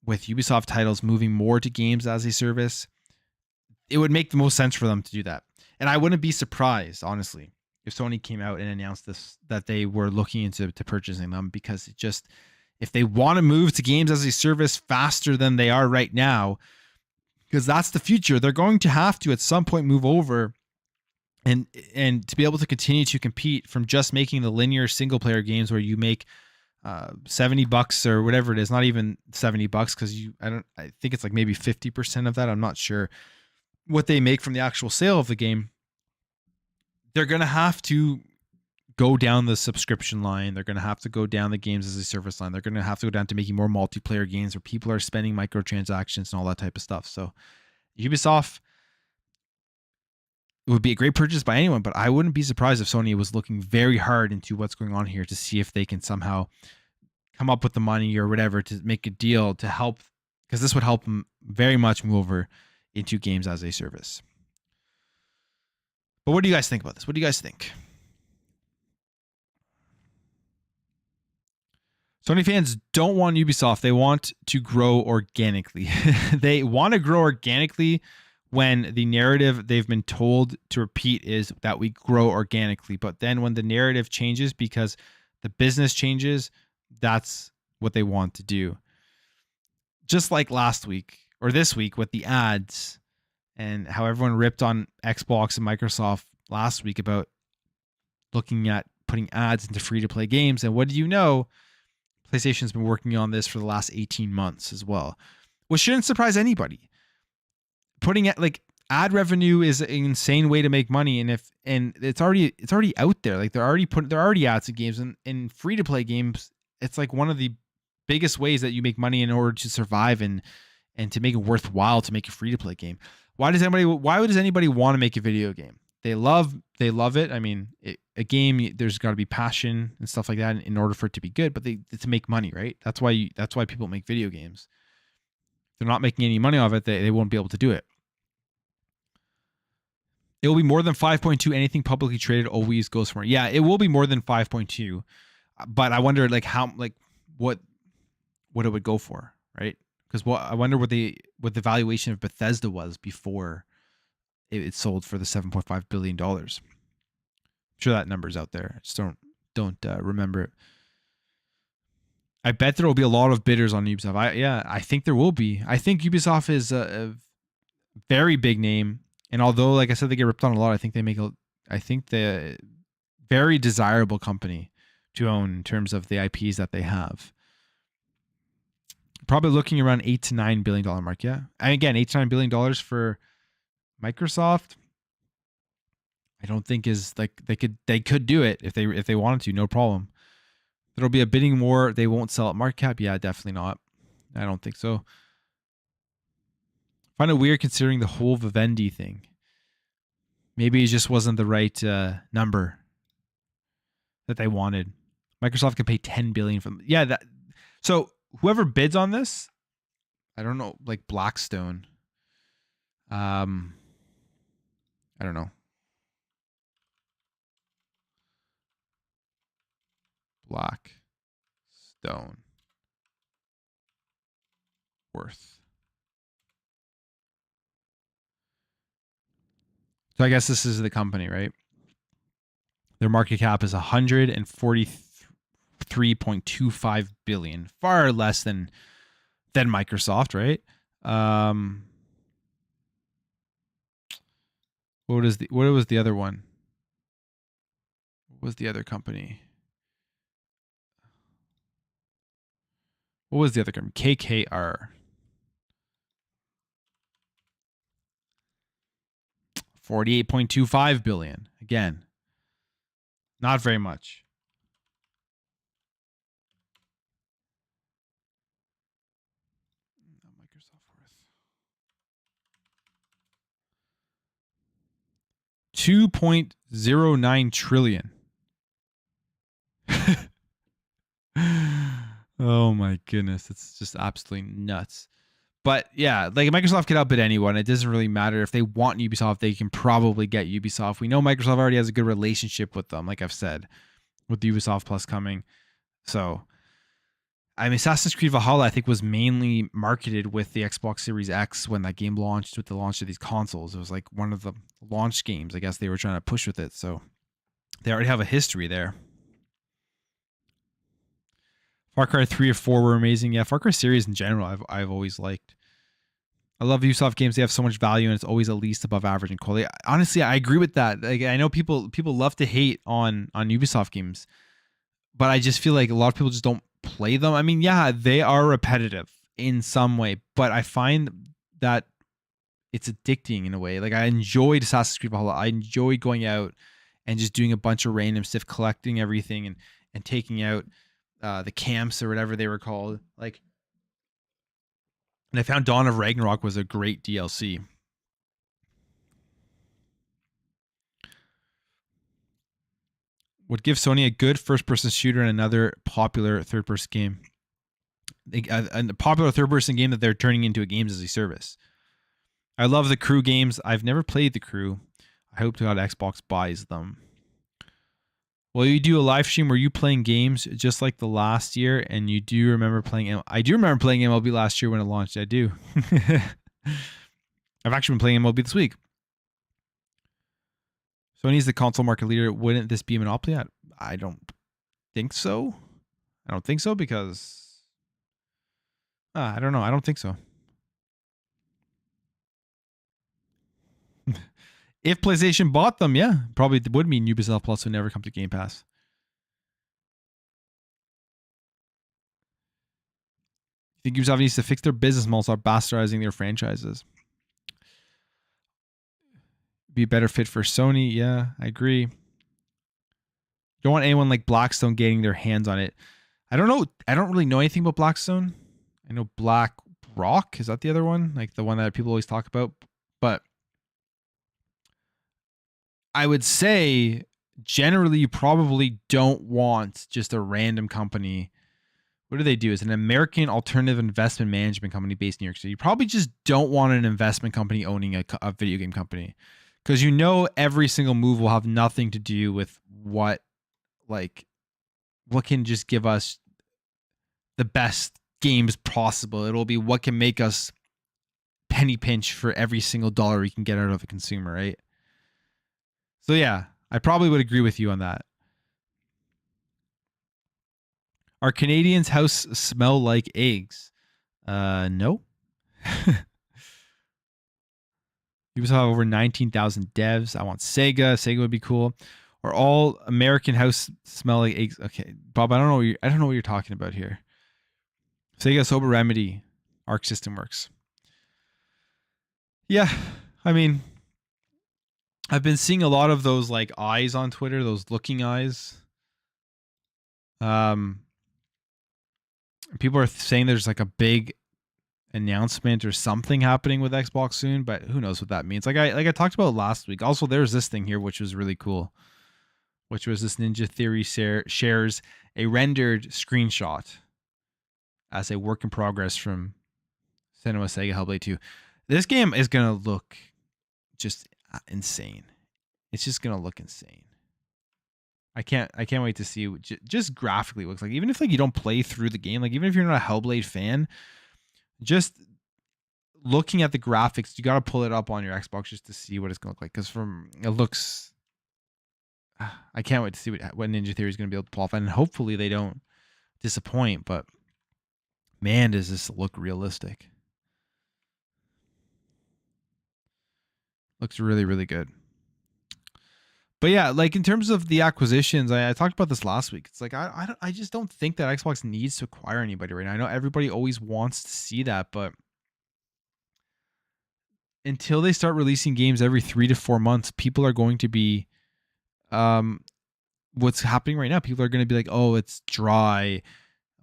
with Ubisoft titles moving more to games as a service, it would make the most sense for them to do that. And I wouldn't be surprised, honestly, if Sony came out and announced this, that they were looking into purchasing them, because it just, if they want to move to games as a service faster than they are right now, because that's the future, they're going to have to at some point move over and to be able to continue to compete from just making the linear single player games where you make $70 or whatever it is, not even $70 because I think it's like maybe 50% of that. I'm not sure what they make from the actual sale of the game. They're going to have to go down the subscription line. They're going to have to go down the games as a service line. They're going to have to go down to making more multiplayer games where people are spending microtransactions and all that type of stuff. So Ubisoft, it would be a great purchase by anyone, but I wouldn't be surprised if Sony was looking very hard into what's going on here to see if they can somehow come up with the money or whatever to make a deal to help, because this would help them very much move over into games as a service. But what do you guys think about this? What do you guys think? Sony fans don't want Ubisoft. They want to grow organically. They want to grow organically when the narrative they've been told to repeat is that we grow organically. But then when the narrative changes because the business changes, that's what they want to do. Just like last week or this week with the ads and how everyone ripped on Xbox and Microsoft last week about looking at putting ads into free-to-play games. And what do you know? PlayStation's been working on this for the last 18 months as well, which shouldn't surprise anybody. Putting it like ad revenue is an insane way to make money, and it's already out there. Like they're already ads in games, and in free to play games, it's like one of the biggest ways that you make money in order to survive and to make it worthwhile to make a free to play game. Why does anybody want to make a video game? They love it. I mean, a game, there's got to be passion and stuff like that in order for it to be good, but to make money, right? That's why people make video games. If they're not making any money off it, they won't be able to do it. It will be more than 5.2. Anything publicly traded always goes for more. Yeah, it will be more than 5.2, but I wonder what it would go for, right? Because I wonder what the valuation of Bethesda was before it sold for the $7.5 billion. I'm sure that number's out there. I just don't remember it. I bet there will be a lot of bidders on Ubisoft. I think there will be. I think Ubisoft is a very big name, and although, like I said, they get ripped on a lot, I think they're very desirable company to own in terms of the IPs that they have. Probably looking around $8 to $9 billion mark. Yeah, and again, $8 to $9 billion for Microsoft, I don't think is like they could do it if they wanted to, no problem. There'll be a bidding war. They won't sell at market cap. Yeah, definitely not. I don't think so. Find it weird considering the whole Vivendi thing. Maybe it just wasn't the right number that they wanted. Microsoft can pay $10 billion from so whoever bids on this, I don't know, like Blackstone. I don't know. Blackstone worth. So I guess this is the company, right? Their market cap is $143.25 billion, far less than Microsoft, right? What was the other one? What was the other company? What was the other company? KKR. $48.25 billion. Again, not very much. Microsoft worth $2.09 trillion. Oh my goodness, it's just absolutely nuts. But yeah, like Microsoft could outbid anyone. It doesn't really matter. If they want Ubisoft, they can probably get Ubisoft. We know Microsoft already has a good relationship with them, like I've said, with Ubisoft Plus coming. So, I mean, Assassin's Creed Valhalla, I think, was mainly marketed with the Xbox Series X when that game launched, with the launch of these consoles. It was like one of the launch games, I guess they were trying to push with it. So, they already have a history there. Far Cry 3 or 4 were amazing. Yeah, Far Cry series in general, I've always liked. I love Ubisoft games. They have so much value, and it's always at least above average in quality. Honestly, I agree with that. Like, I know people love to hate on Ubisoft games, but I just feel like a lot of people just don't play them. I mean, yeah, they are repetitive in some way, but I find that it's addicting in a way. Like I enjoyed Assassin's Creed Valhalla. I enjoyed going out and just doing a bunch of random stuff, collecting everything and taking out the camps or whatever they were called. Like, and I found Dawn of Ragnarok was a great DLC. Would give Sony a good first-person shooter and another popular third-person game. A popular third-person game that they're turning into a games as a service. I love the Crew games. I've never played the Crew. I hope to God Xbox buys them. Will you do a live stream where you playing games just like the last year? And you do remember playing? I do remember playing MLB last year when it launched. I do. I've actually been playing MLB this week. Sony's the console market leader. Wouldn't this be a monopoly? I don't think so. I don't think so because I don't know. I don't think so. If PlayStation bought them, yeah, probably would mean Ubisoft Plus would never come to Game Pass. I think Ubisoft needs to fix their business models, start bastardizing their franchises. Be a better fit for Sony. Yeah, I agree. Don't want anyone like Blackstone getting their hands on it. I don't know. I don't really know anything about Blackstone. I know Black Rock. Is that the other one? Like the one that people always talk about? But I would say generally you probably don't want just a random company. What do they do? It's an American alternative investment management company based in New York City. You probably just don't want an investment company owning a video game company because you know every single move will have nothing to do with what can just give us the best games possible. It'll be what can make us penny pinch for every single dollar we can get out of a consumer, right? So yeah, I probably would agree with you on that. Are Canadians' house smell like eggs? No. Ubisoft have over 19,000 devs. I want Sega. Sega would be cool. Or all American house smell like eggs. Okay, Bob, I don't know what you're talking about here. Sega Sober Remedy, Arc System Works. Yeah, I mean, I've been seeing a lot of those like eyes on Twitter, those looking eyes. People are saying there's like a big announcement or something happening with Xbox soon, but who knows what that means. Like I talked about last week. Also, there's this thing here which was really cool, which was this Ninja Theory shares a rendered screenshot as a work in progress from Senua Sega Hellblade 2. This game is gonna look just insane. It's just gonna look insane. I can't wait to see what just graphically looks like. Even if like you don't play through the game, like even if you're not a Hellblade fan, just looking at the graphics, you got to pull it up on your Xbox just to see what it's gonna look like. Because it looks, I can't wait to see what Ninja Theory is gonna be able to pull off, and hopefully they don't disappoint. But man, does this look realistic? Looks really, really good. But yeah, like in terms of the acquisitions, I talked about this last week. It's like I just don't think that Xbox needs to acquire anybody right now. I know everybody always wants to see that, but until they start releasing games every 3 to 4 months, people are going to be, what's happening right now. People are going to be like, oh, it's dry,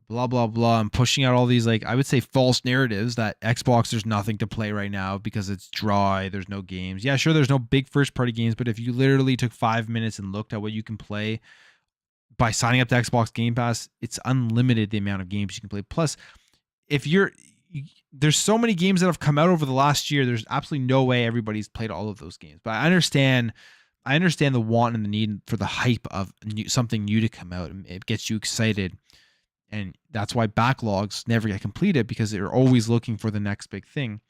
blah blah blah, and pushing out all these like I would say false narratives that Xbox there's nothing to play right now because it's dry, there's no games. Yeah, sure, there's no big first party games, but if you literally took 5 minutes and looked at what you can play by signing up to Xbox Game Pass, it's unlimited the amount of games you can play. Plus, there's so many games that have come out over the last year, there's absolutely no way everybody's played all of those games. But I understand the want and the need for the hype of something new to come out, and it gets you excited. And that's why backlogs never get completed because they're always looking for the next big thing.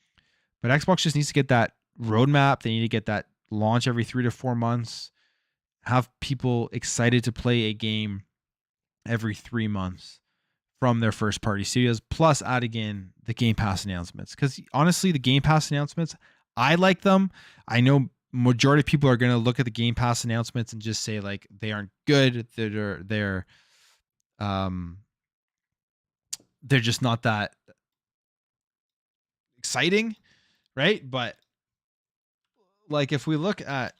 But Xbox just needs to get that roadmap. They need to get that launch every 3 to 4 months. Have people excited to play a game every 3 months from their first party studios. Plus add again the Game Pass announcements. Because honestly, the Game Pass announcements, I like them. I know majority of people are going to look at the Game Pass announcements and just say like they aren't good. They're they're just not that exciting, right? But like if we look at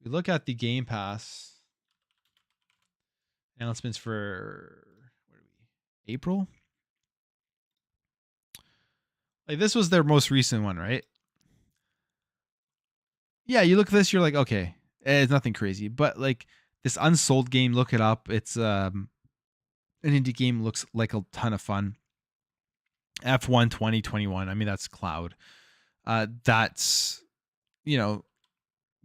the Game Pass announcements for what are we? April? Like this was their most recent one, right? Yeah, you look at this, you're like, okay, it's nothing crazy. But like this Unsold game, look it up. It's an indie game, looks like a ton of fun. F1 2021. I mean, that's Cloud. That's, you know,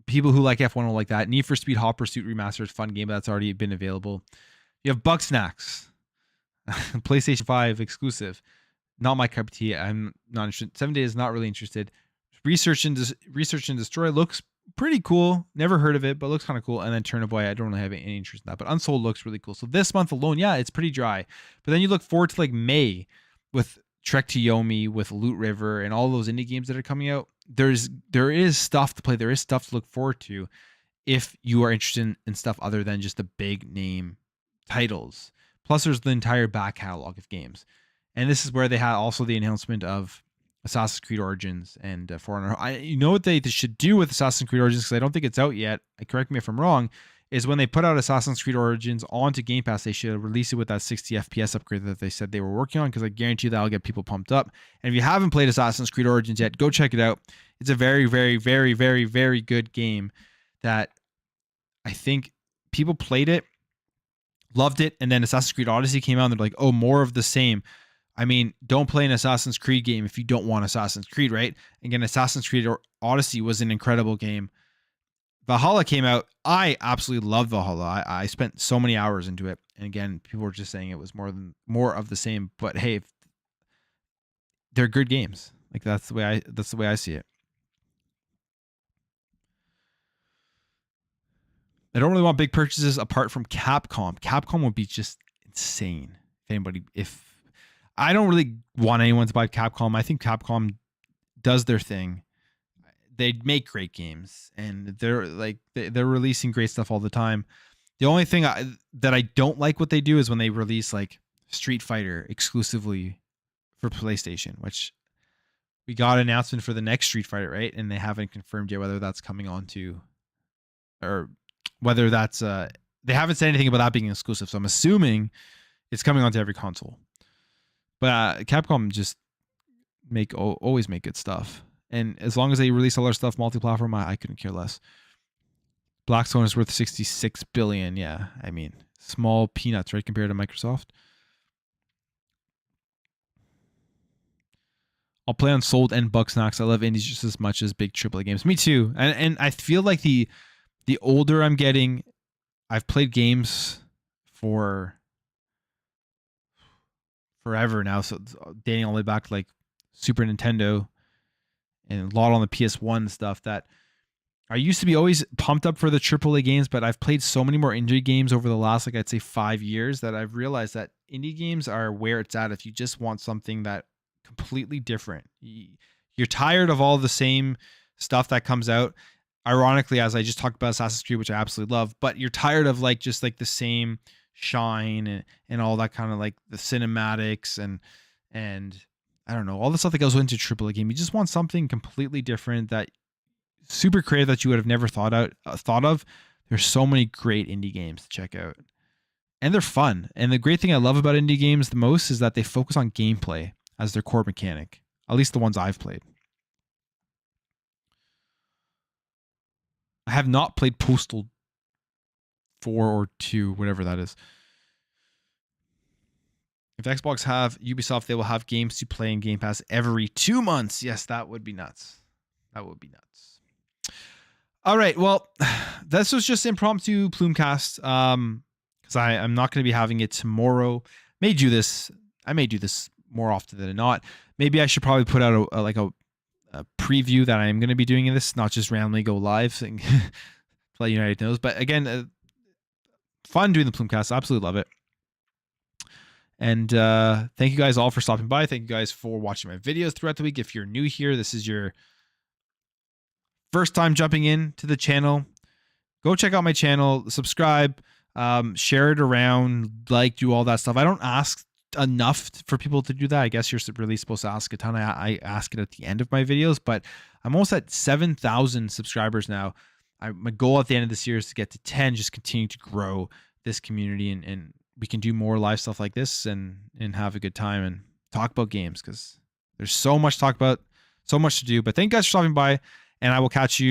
people who like F1 will like that. Need for Speed Hot Pursuit Remastered, fun game that's already been available. You have Bugsnax, PlayStation 5 exclusive. Not my cup of tea. I'm not interested. 7 Days, not really interested. Research and Destroy looks pretty cool. Never heard of it, but looks kind of cool. And then Turn of Boy, I don't really have any interest in that. But Unsold looks really cool. So this month alone, yeah, it's pretty dry. But then you look forward to like May with Trek to Yomi, with Loot River, and all those indie games that are coming out. There is stuff to play. There is stuff to look forward to if you are interested in stuff other than just the big name titles. Plus, there's the entire back catalog of games. And this is where they had also the announcement of Assassin's Creed Origins and For Honor. You know what they should do with Assassin's Creed Origins, because I don't think it's out yet. Correct me if I'm wrong. Is when they put out Assassin's Creed Origins onto Game Pass, they should release it with that 60 FPS upgrade that they said they were working on, because I guarantee that'll get people pumped up. And if you haven't played Assassin's Creed Origins yet, go check it out. It's a very, very, very, very, very good game that I think people played it, loved it, and then Assassin's Creed Odyssey came out and they're like, oh, more of the same. I mean, don't play an Assassin's Creed game if you don't want Assassin's Creed, right? Again, Assassin's Creed Odyssey was an incredible game. Valhalla came out. I absolutely loved Valhalla. I spent so many hours into it. And again, people were just saying it was more of the same. But hey, they're good games. Like that's the way I see it. I don't really want big purchases apart from Capcom. Capcom would be just insane. If I don't really want anyone to buy Capcom. I think Capcom does their thing. They make great games, and they're releasing great stuff all the time. The only thing that I don't like what they do is when they release like Street Fighter exclusively for PlayStation, which we got an announcement for the next Street Fighter, right? And they haven't confirmed yet whether that's coming on to, or whether that's they haven't said anything about that being exclusive. So I'm assuming it's coming onto every console. But Capcom just always make good stuff. And as long as they release all their stuff multi-platform, I couldn't care less. Blackstone is worth $66 billion. Yeah, I mean, small peanuts, right, compared to Microsoft. I'll play Unsold and Bugsnax. I love indies just as much as big AAA games. Me too. And I feel like the older I'm getting, I've played games for forever now, so dating all the way back to like Super Nintendo and a lot on the PS1 stuff, that I used to be always pumped up for the AAA games, but I've played so many more indie games over the last, like I'd say 5 years, that I've realized that indie games are where it's at if you just want something that completely different. You're tired of all the same stuff that comes out. Ironically, as I just talked about Assassin's Creed, which I absolutely love, but you're tired of like just like the same shine and all that kind of like the cinematics and I don't know, all the stuff that goes into AAA game. You just want something completely different, that super creative, that you would have never thought of. There's so many great indie games to check out, and they're fun. And the great thing I love about indie games the most is that they focus on gameplay as their core mechanic, at least the ones I've played. I have not played Postal 4 or 2, whatever that is. If Xbox have Ubisoft, they will have games to play in Game Pass every 2 months. Yes, that would be nuts. That would be nuts. All right, well, this was just impromptu Plumecast, because I'm not going to be having it tomorrow. I may do this more often than not. Maybe I should probably put out a preview that I am going to be doing in this, not just randomly go live thing to let United knows. But again, fun doing the Plumecast. Absolutely love it. And thank you guys all for stopping by. Thank you guys for watching my videos throughout the week. If you're new here, this is your first time jumping in to the channel, go check out my channel, subscribe. Share it around, like, do all that stuff. I don't ask enough for people to do that. I guess you're really supposed to ask a ton. I ask it at the end of my videos, but I'm almost at 7,000 subscribers now. My goal at the end of this year is to get to 10, just continue to grow this community, and we can do more live stuff like this and have a good time and talk about games, because there's so much to talk about, so much to do. But thank you guys for stopping by, and I will catch you